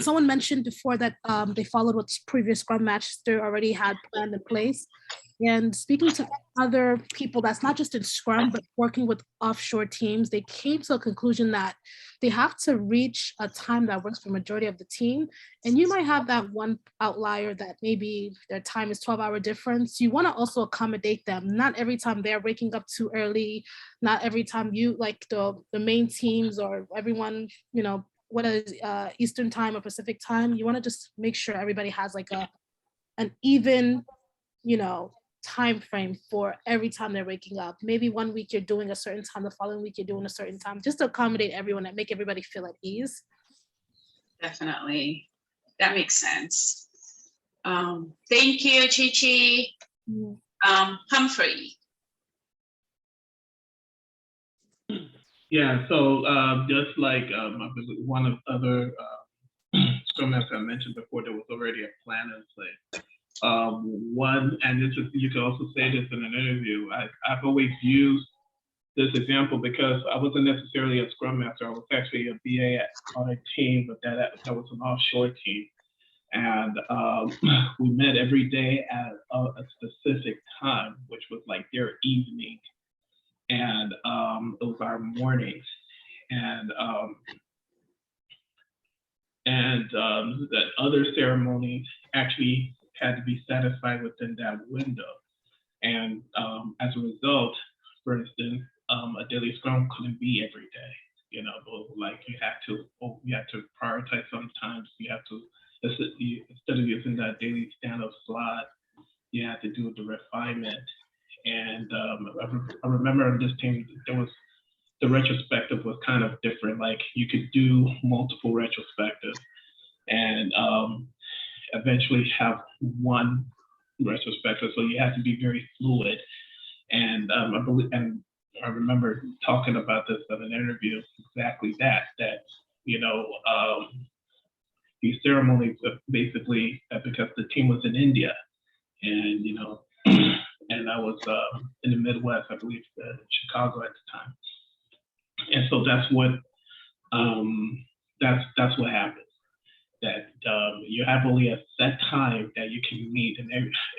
M: Someone mentioned before that they followed what previous Scrum Master already had planned in place. And speaking to other people that's not just in Scrum, but working with offshore teams, they came to a conclusion that they have to reach a time that works for majority of the team. And you might have that one outlier that maybe their time is 12-hour difference. You want to also accommodate them. Not every time they're waking up too early, not every time you like the main teams or everyone, you know, what is Eastern time or Pacific time, you want to just make sure everybody has like an even, you know, time frame for every time they're waking up. Maybe one week you're doing a certain time, the following week you're doing a certain time, just to accommodate everyone and make everybody feel at ease.
E: Definitely. That makes sense. Thank you, Chi-Chi. Humphrey.
Q: Yeah, so just like one of other Scrum Master I mentioned before, there was already a plan in place. One, and this is, you can also say this in an interview, I've always used this example because I wasn't necessarily a Scrum Master. I was actually a BA on a team, but that was an offshore team. And we met every day at a specific time, which was like their evening. And it was our mornings. And that other ceremonies actually had to be satisfied within that window. And as a result, for instance, a daily Scrum couldn't be every day. You know, like you have to prioritize sometimes. You have to, instead of using that daily stand-up slot, you have to do the refinement. And I remember on this team, the retrospective was kind of different. Like you could do multiple retrospectives and eventually have one retrospective. So you have to be very fluid. And I remember talking about this in an interview, exactly that you know, these ceremonies basically, because the team was in India and, you know, and I was in the Midwest, I believe, Chicago at the time. And so that's what happens. That you have only a set time that you can meet, and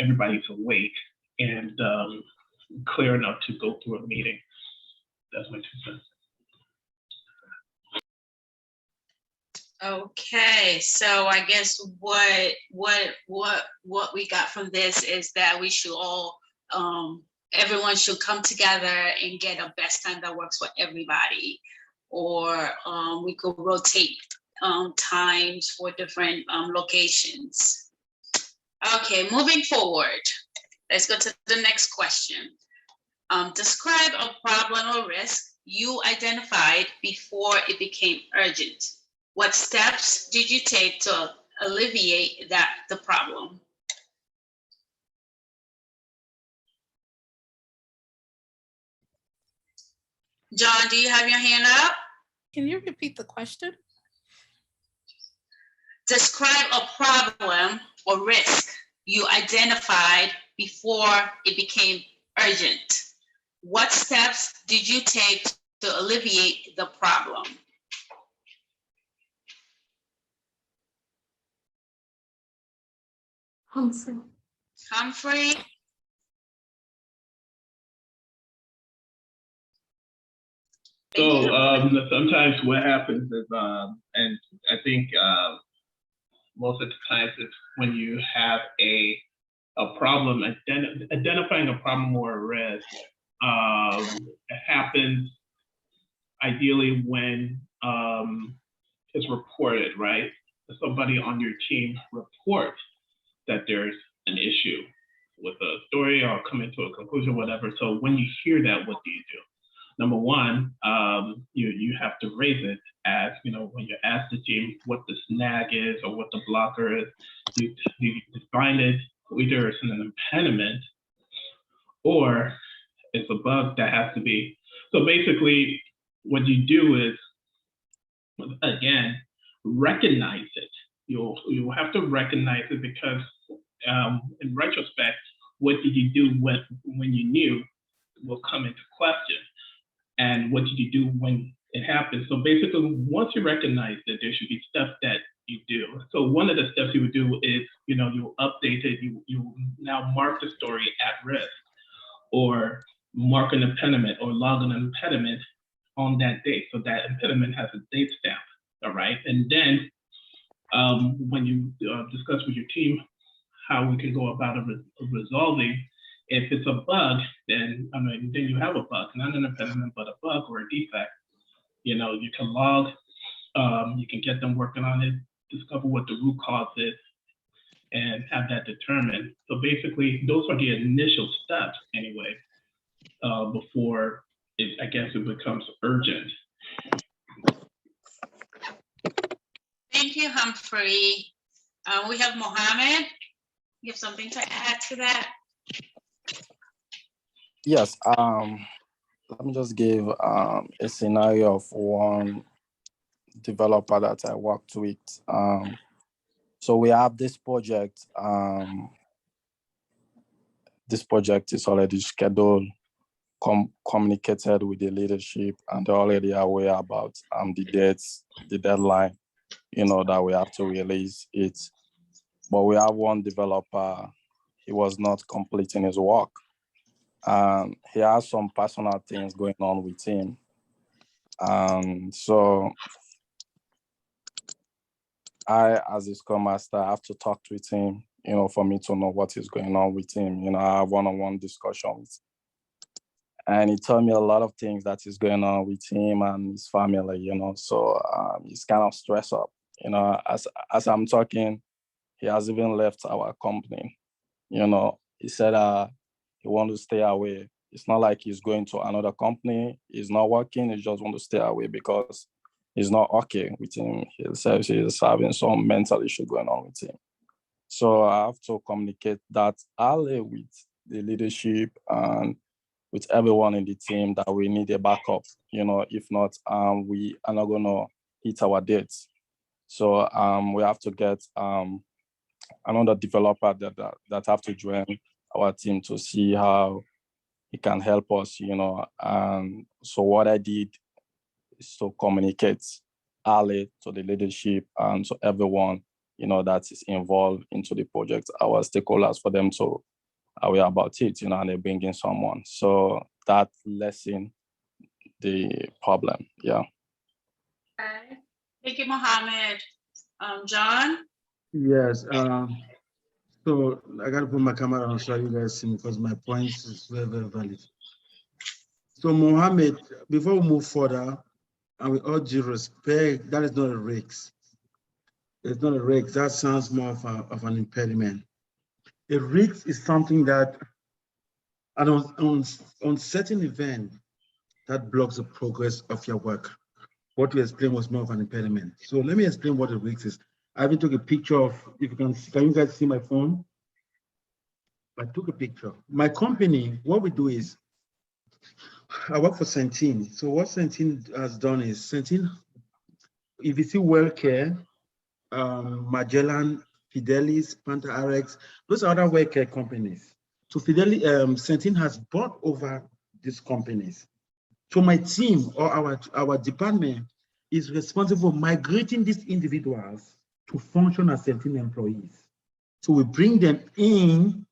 Q: everybody's awake and clear enough to go through a meeting. That's my 2 cents.
E: Okay, so I guess what we got from this is that we should all everyone should come together and get a best time that works for everybody, or we could rotate times for different locations. Okay, moving forward, let's go to the next question. Describe a problem or risk you identified before it became urgent. What steps did you take to alleviate the problem? John, do you have your hand up?
M: Can you repeat the question?
E: Describe a problem or risk you identified before it became urgent. What steps did you take to alleviate the problem? Humphrey?
Q: So sometimes what happens is, and I think most of the times it's when you have a problem, identifying a problem or a risk, it happens ideally when it's reported, right? Somebody on your team reports that there's an issue with a story or coming to a conclusion, whatever. So when you hear that, what do you do? number one, you have to raise it as, when you ask the team what the snag is or what the blocker is, you define it, either it's an impediment or it's a bug that has to be. So basically what you do is, again, recognize it. You'll have to recognize it because in retrospect, what did you do when you knew will come into question? And what did you do when it happened? So basically, once you recognize that, there should be stuff that you do. So one of the steps you would do is, you'll update it. You now mark the story at risk, or mark an impediment or log an impediment on that date. So that impediment has a date stamp, all right? And then when you discuss with your team how we can go about resolving, if it's a bug, then then you have a bug, not an impediment, but a bug or a defect. You can log, you can get them working on it, discover what the root cause is, and have that determined. So basically, those are the initial steps anyway, before it becomes urgent.
E: Thank you, Humphrey. We have Mohammed. You have something to add to that?
U: Yes, let me just give a scenario of one developer that I worked with. So we have this project. This project is already scheduled, communicated with the leadership, and they're already aware about the dates, the deadline, that we have to release it. But we have one developer, he was not completing his work. He has some personal things going on with him. So I, as a Scrum Master, have to talk with him, for me to know what is going on with him. I have one-on-one discussions. And he told me a lot of things that is going on with him and his family, so he's kind of stressed up. As I'm talking, he has even left our company. He said he wants to stay away. It's not like he's going to another company. He's not working. He just wants to stay away because he's not okay with him. He says he's having some mental issue going on with him. So I have to communicate that early with the leadership and with everyone in the team that we need a backup. If not, we are not going to hit our dates. So we have to get another developer that have to join our team to see how he can help us, And so what I did is to communicate early to the leadership and to everyone, that is involved into the project, our stakeholders, for them to aware about it, and they bring in someone. So that lessen the problem, yeah.
E: Okay. Thank you, Mohammed. John?
D: Yes. So I got to put my camera on so you guys see me because my points is very, very valid. So Mohammed, before we move further, and with all due respect, that is not a risk. It's not a risk. That sounds more of an impediment. A risk is something that, on certain event, that blocks the progress of your work. What you explained was more of an impediment. So let me explain what a risk is. I even took a picture of, if you can you guys see my phone? I took a picture. My company, what we do is, I work for Centene. So what Centene has done is, Centene, if you see WellCare, Magellan, Fidelis, Panther RX, those are other WellCare companies. So Centene has bought over these companies. So my team or our department is responsible for migrating these individuals to function as Centene employees. So we bring them in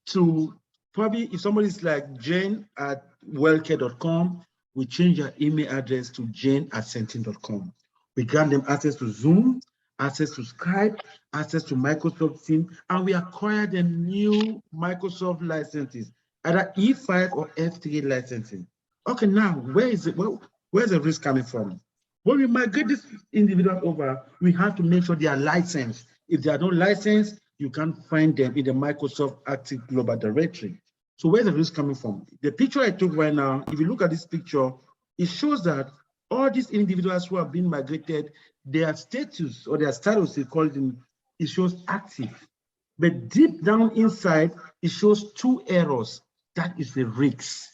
D: to probably, if somebody's like Jane at wellcare.com, we change their email address to jane@centene.com. We grant them access to Zoom, access to Skype, access to Microsoft Teams, and we acquire them new Microsoft licenses, either E5 or F3 licensing. Okay, now where's the risk coming from? When we migrate this individual over, we have to make sure they are licensed. If they are not licensed, you can't find them in the Microsoft Active Global Directory. So where's the risk coming from? The picture I took right now, if you look at this picture, it shows that all these individuals who have been migrated, their status or their status, they call it, it shows active. But deep down inside, it shows two errors. That is the risk.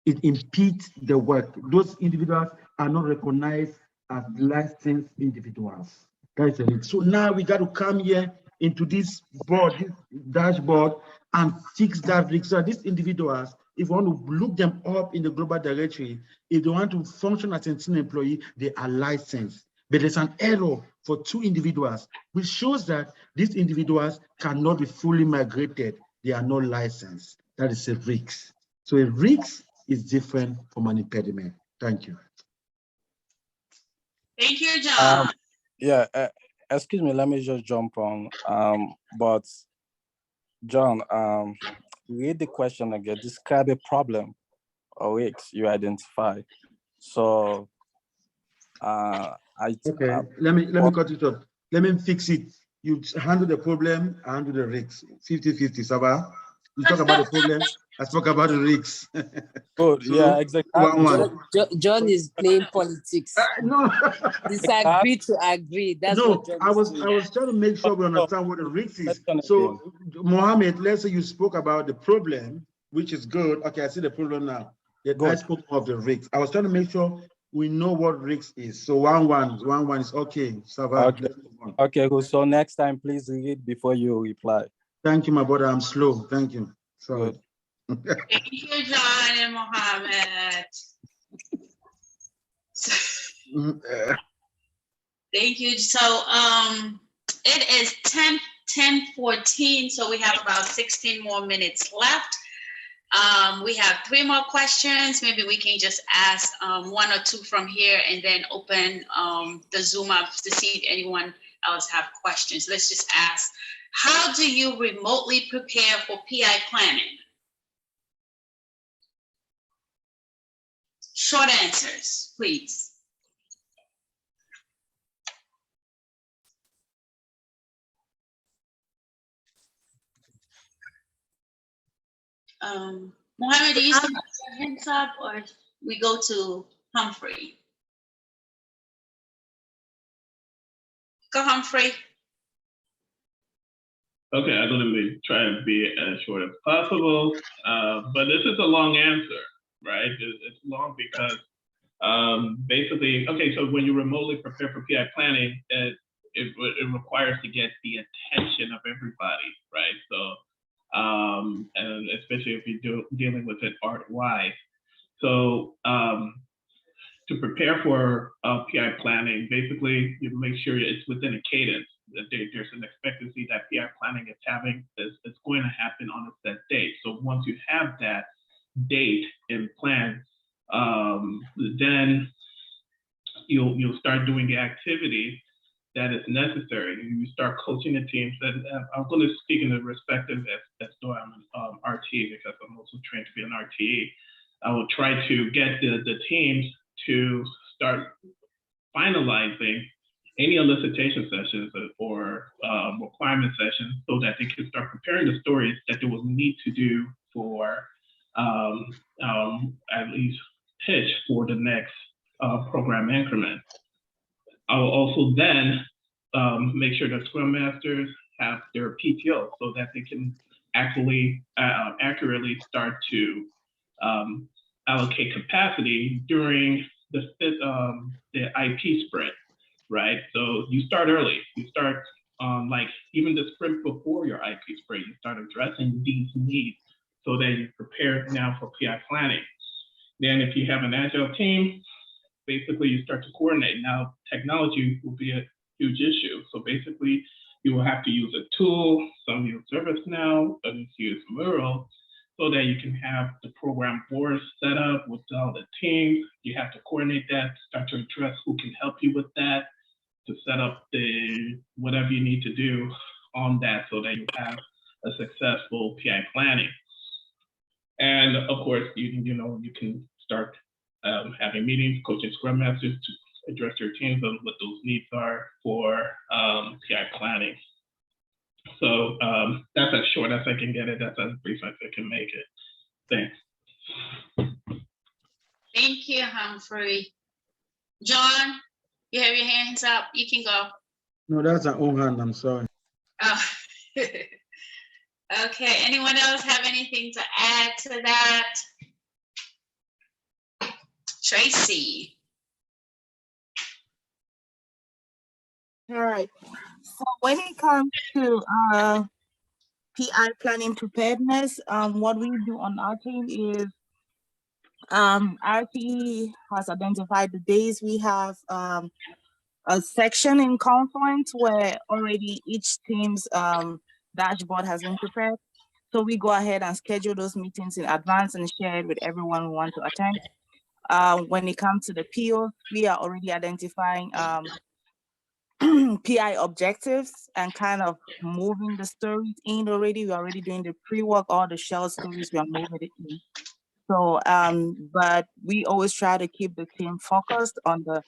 D: It impedes the work. Those individuals are not recognized as licensed individuals. That is the risk. So now we got to come here into this board, this dashboard, and fix that risk. So these individuals, if you want to look them up in the global directory, if they want to function as an employee, they are licensed. But there's an error for two individuals, which shows that these individuals cannot be fully migrated. They are not licensed. That is a risk. So a risk is different from an impediment. Thank you.
E: Thank you, John.
U: Yeah, excuse me, let me just jump on. But John, read the question again. Describe a problem or risks you identify. So
D: okay, let me cut it up. Let me fix it. You handle the problem, I handle the risks. 50-50, Saba. You talk about the problem, I talk about the risks.
U: Good,
D: So,
U: yeah, exactly.
I: John is playing politics.
D: No.
I: Disagree to agree. That's
D: no,
I: what John is doing.
D: I was trying to make sure we understand what the risk is. So, Mohammed, let's say you spoke about the problem, which is good. Okay, I see the problem now. I spoke of the risk. I was trying to make sure we know what risk is. So 1-1 is okay.
U: Okay. Okay, cool. So next time, please read before you reply.
D: Thank you, my brother. I'm slow. Thank you. Sorry.
E: Thank you, John and Mohammed. Thank you. So it is 10:14, so we have about 16 more minutes left. We have 3 more questions. Maybe we can just ask 1 or 2 from here and then open the Zoom up to see if anyone else have questions. Let's just ask, how do you remotely prepare for PI planning? Short answers, please. Mohammed, do you see your hands up, or we go to Humphrey? Go, Humphrey.
Q: Okay, I'm going to try and be as short as possible, but this is a long answer, right? It's long because basically, okay, so when you remotely prepare for PI planning, it requires to get the attention of everybody, right? So, and especially if you're dealing with it art-wise. So to prepare for PI planning, basically you make sure it's within a cadence. There's an expectancy that PI planning is going to happen on a set date. So once you have that date and plan, then you'll start doing the activity that is necessary. You start coaching the teams. And I'm going to speak in the perspective as though I'm an RTE, because I'm also trained to be an RTE. I will try to get the teams to start finalizing any elicitation sessions or requirement sessions so that they can start preparing the stories that they will need to do for at least pitch for the next program increment. I will also then make sure that Scrum Masters have their PTO so that they can accurately start to allocate capacity during the IP sprint, right? So you start early. You start like even the sprint before your IP sprint, you start addressing these needs so that you're prepared now for PI planning. Then if you have an Agile team, basically you start to coordinate. Now technology will be a huge issue. So basically you will have to use a tool, some use ServiceNow, others use Mural, so that you can have the program boards set up with all the teams. You have to coordinate that, start to address who can help you with that, to set up the whatever you need to do on that so that you have a successful PI planning. And of course, you can start having meetings, coaching Scrum Masters to address your teams on what those needs are for PI planning. So that's as short as I can get it. That's as brief as I can make it. Thanks.
E: Thank you, Humphrey. John, you have your hands up. You can go.
D: No, that's an own hand. I'm sorry.
E: Oh. Okay, anyone else have anything to add to that? Tracy.
S: All right. So when it comes to PI planning preparedness, what we do on our team is our team has identified the days we have a section in Confluence where already each team's dashboard has been prepared. So we go ahead and schedule those meetings in advance and share it with everyone who wants to attend. When it comes to the PO, we are already identifying PI objectives and kind of moving the stories in already. We're already doing the pre-work, all the shell stories, we are moving it in. So, but we always try to keep the team focused on the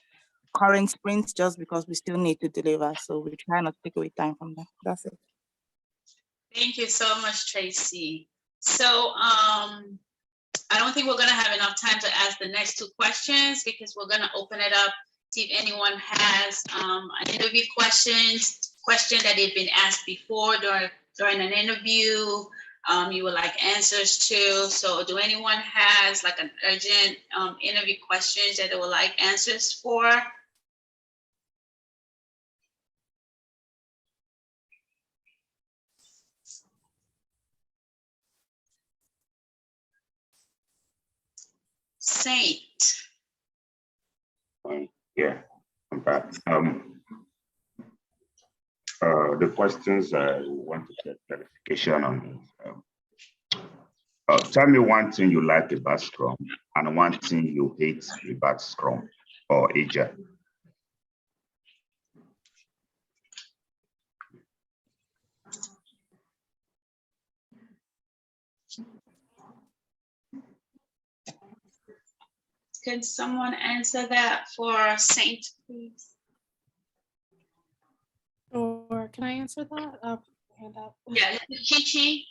S: current sprints just because we still need to deliver. So we try not to take away time from that. That's it.
E: Thank you so much, Tracy. So I don't think we're gonna have enough time to ask the next two questions because we're gonna open it up, see if anyone has an interview question that they've been asked before during an interview, you would like answers to. So do anyone has like an urgent interview questions that they would like answers for? Saint.
O: Yeah, I'm back. The questions I want to get clarification on. Tell me one thing you like about Scrum and one thing you hate about Scrum or Agile.
E: Can someone answer that for Saint, please?
M: Or can I answer that? Hand up.
E: Yeah, Chichi.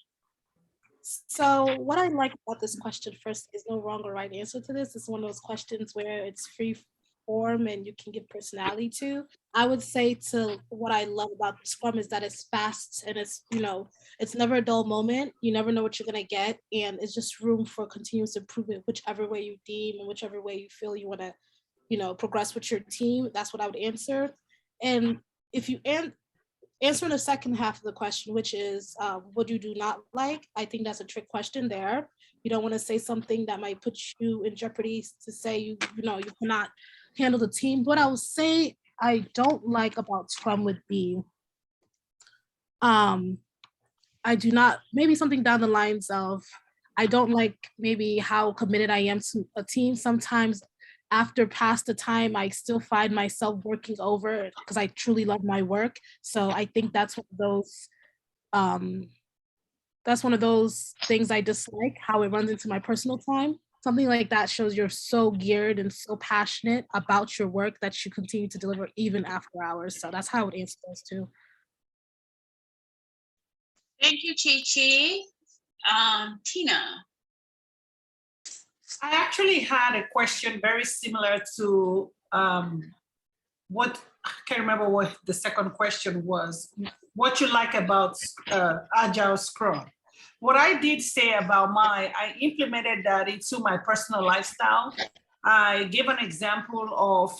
M: So what I like about this question first is no wrong or right answer to this. It's one of those questions where it's free form and you can give personality to. I would say to what I love about Scrum is that it's fast and it's, you know, it's never a dull moment. You never know what you're gonna get. And it's just room for continuous improvement, whichever way you deem and whichever way you feel you wanna, you know, progress with your team. That's what I would answer. And if you answer the second half of the question, which is what you do not like, I think that's a trick question there. You don't want to say something that might put you in jeopardy to say you know you cannot handle the team. What I would say I don't like about Scrum would be I do not, maybe something down the lines of I don't like maybe how committed I am to a team. Sometimes after past the time, I still find myself working over because I truly love my work. So I think that's one of those things I dislike, how it runs into my personal time. Something like that shows you're so geared and so passionate about your work that you continue to deliver even after hours. So that's how I would answer those two.
E: Thank you, Chi-Chi. Tina.
T: I actually had a question very similar to what, I can't remember what the second question was, what you like about Agile Scrum. What I did say about I implemented that into my personal lifestyle. I gave an example of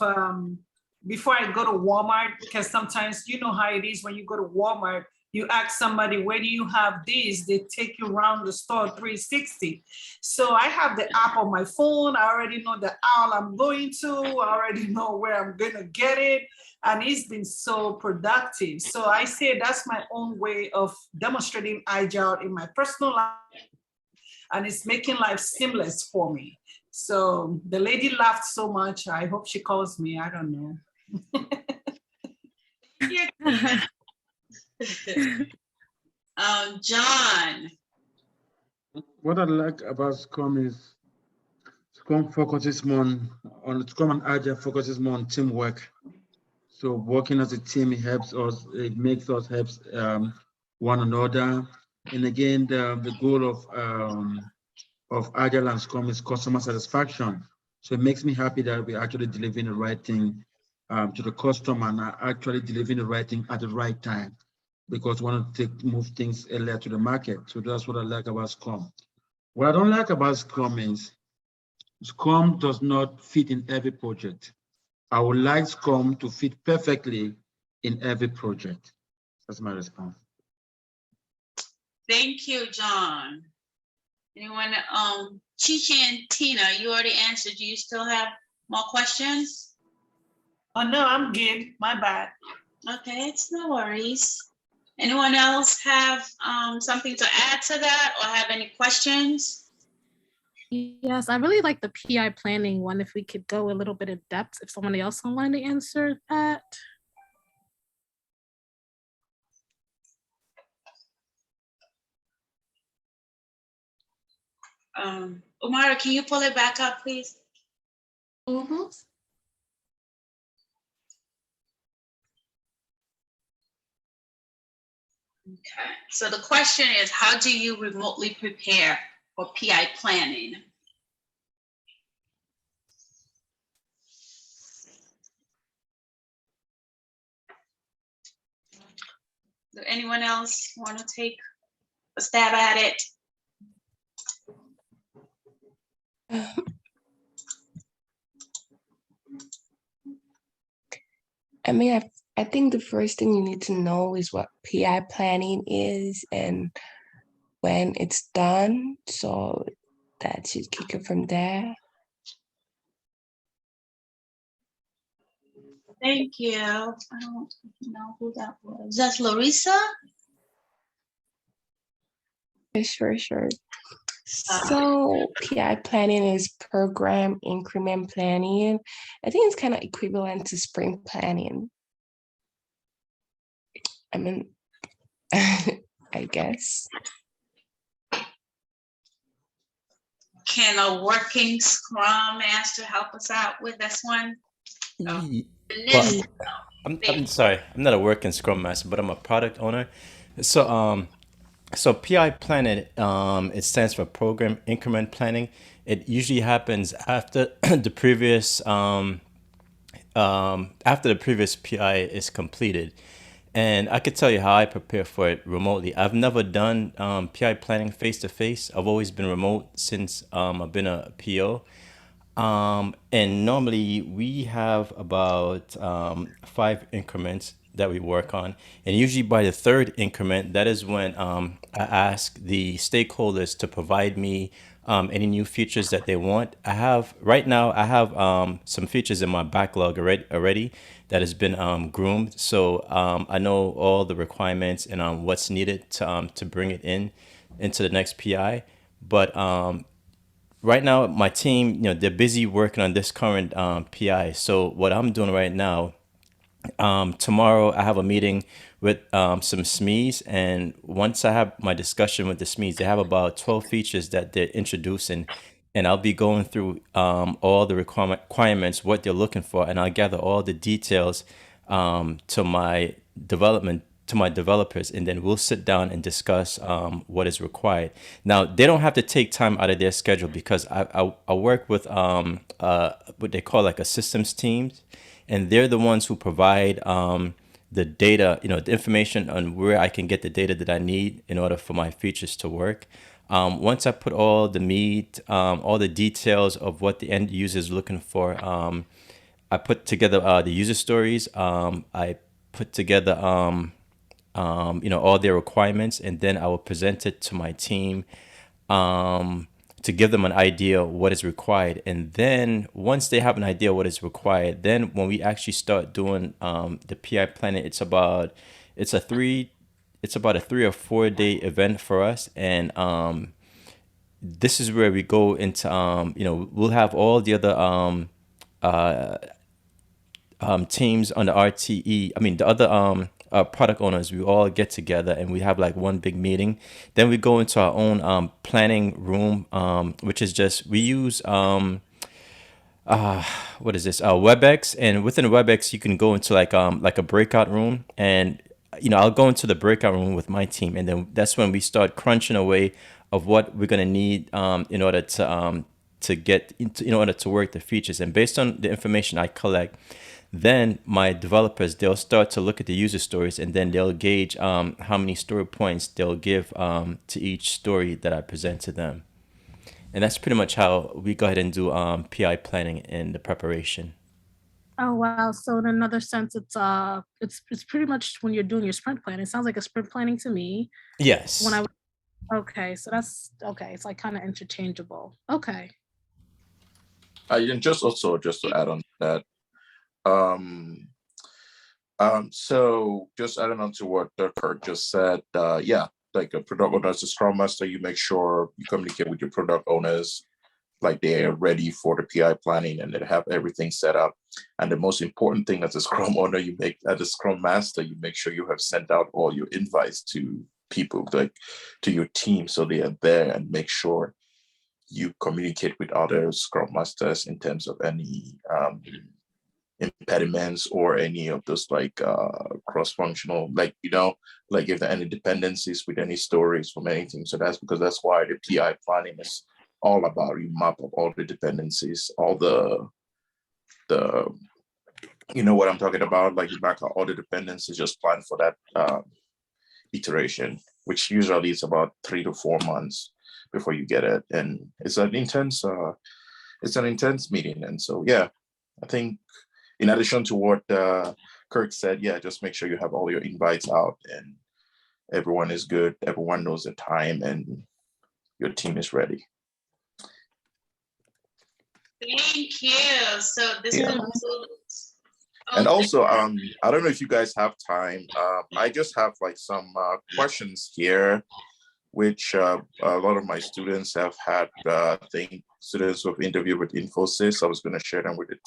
T: before I go to Walmart, because sometimes you know how it is when you go to Walmart, you ask somebody, where do you have this? They take you around the store 360. So I have the app on my phone. I already know the aisle I'm going to. I already know where I'm gonna get it. And it's been so productive. So I say that's my own way of demonstrating Agile in my personal life. And it's making life seamless for me. So the lady laughed so much. I hope she calls me. I don't know.
E: John.
D: What I like about Scrum is Scrum focuses more on Scrum and Agile focuses more on teamwork. So working as a team, it helps us, it makes us help one another. And again, the goal of of Agile and Scrum is customer satisfaction. So it makes me happy that we're actually delivering the right thing to the customer and are actually delivering the right thing at the right time, because we want to move things earlier to the market. So that's what I like about Scrum. What I don't like about Scrum is Scrum does not fit in every project. I would like Scrum to fit perfectly in every project. That's my response.
E: Thank you, John. Anyone, Chichi and Tina, you already answered. Do you still have more questions?
T: Oh, no, I'm good. My bad.
E: Okay, it's no worries. Anyone else have something to add to that or have any questions?
M: Yes, I really like the PI planning one. If we could go a little bit in depth, if somebody else online to answer that.
E: Umara, can you pull it back up, please?
R: Mm-hmm.
E: Okay, so the question is, how do you remotely prepare for PI planning? Does anyone else want to take a stab at it?
R: I mean, I think the first thing you need to know is what PI planning is and when it's done. So that should kick it from there.
E: Thank you. I don't know who that was. That's Larissa?
R: Sure. So PI planning is program increment planning. I think it's kind of equivalent to sprint planning. I mean, I guess.
E: Can a working Scrum Master help us out with this one?
C: Well, I'm sorry, I'm not a working Scrum Master, but I'm a product owner. So PI planning, it stands for program increment planning. It usually happens after the previous PI is completed. And I could tell you how I prepare for it remotely. I've never done PI planning face to face. I've always been remote since I've been a PO. And normally we have about 5 increments that we work on. And usually by the 3rd increment, that is when I ask the stakeholders to provide me any new features that they want. Right now, I have some features in my backlog already that has been groomed. So I know all the requirements and what's needed to bring it into the next PI. But right now, my team, they're busy working on this current PI. So what I'm doing right now, tomorrow I have a meeting with some SMEs, and once I have my discussion with the SMEs, they have about 12 features that they're introducing, and I'll be going through all the requirements, what they're looking for, and I'll gather all the details to my developers, and then we'll sit down and discuss what is required. Now, they don't have to take time out of their schedule because I work with what they call like a systems team, and they're the ones who provide the data, the information on where I can get the data that I need in order for my features to work. Once I put all the meat, all the details of what the end user is looking for, I put together the user stories. I put together all their requirements, and then I will present it to my team to give them an idea of what is required. And then once they have an idea what is required, then when we actually start doing the PI planning, it's about a 3 or 4 day event for us. And this is where we go into we'll have all the other teams on the RTE. I mean, the other product owners, we all get together and we have like one big meeting. Then we go into our own planning room, which is just, we use what is this? WebEx. And within WebEx, you can go into like a breakout room, and I'll go into the breakout room with my team, and then that's when we start crunching away of what we're gonna need in order to get into, in order to work the features. And based on the information I collect, then my developers, they'll start to look at the user stories, and then they'll gauge how many story points they'll give to each story that I present to them. And that's pretty much how we go ahead and do PI planning in the preparation.
M: Oh wow! So in another sense, it's pretty much when you're doing your sprint plan. It sounds like a sprint planning to me.
C: Yes.
M: Okay, so that's okay. It's like kind of interchangeable. Okay.
L: And just to add on to that, so just adding on to what Kurt just said, yeah, like a product owner as a Scrum Master, you make sure you communicate with your product owners, like they're ready for the PI planning and they have everything set up. And the most important thing as a Scrum owner, as a Scrum Master, you make sure you have sent out all your invites to people, like to your team, so they are there, and make sure you communicate with other Scrum Masters in terms of any impediments or any of those like cross-functional, like, like if there are any dependencies with any stories from anything. So that's why the PI planning is all about, you map up all the dependencies, all the you know what I'm talking about, like you back out all the dependencies, just plan for that iteration, which usually is about 3 to 4 months before you get it. And it's an intense meeting. And so, yeah, I think in addition to what Kirk said, yeah, just make sure you have all your invites out and everyone is good, everyone knows the time, and your team is ready.
E: Thank you. So this is
L: and also, I don't know if you guys have time. I just have like some questions here, which a lot of my students have had. I think students who have interviewed with Infosys. I was going to share them with the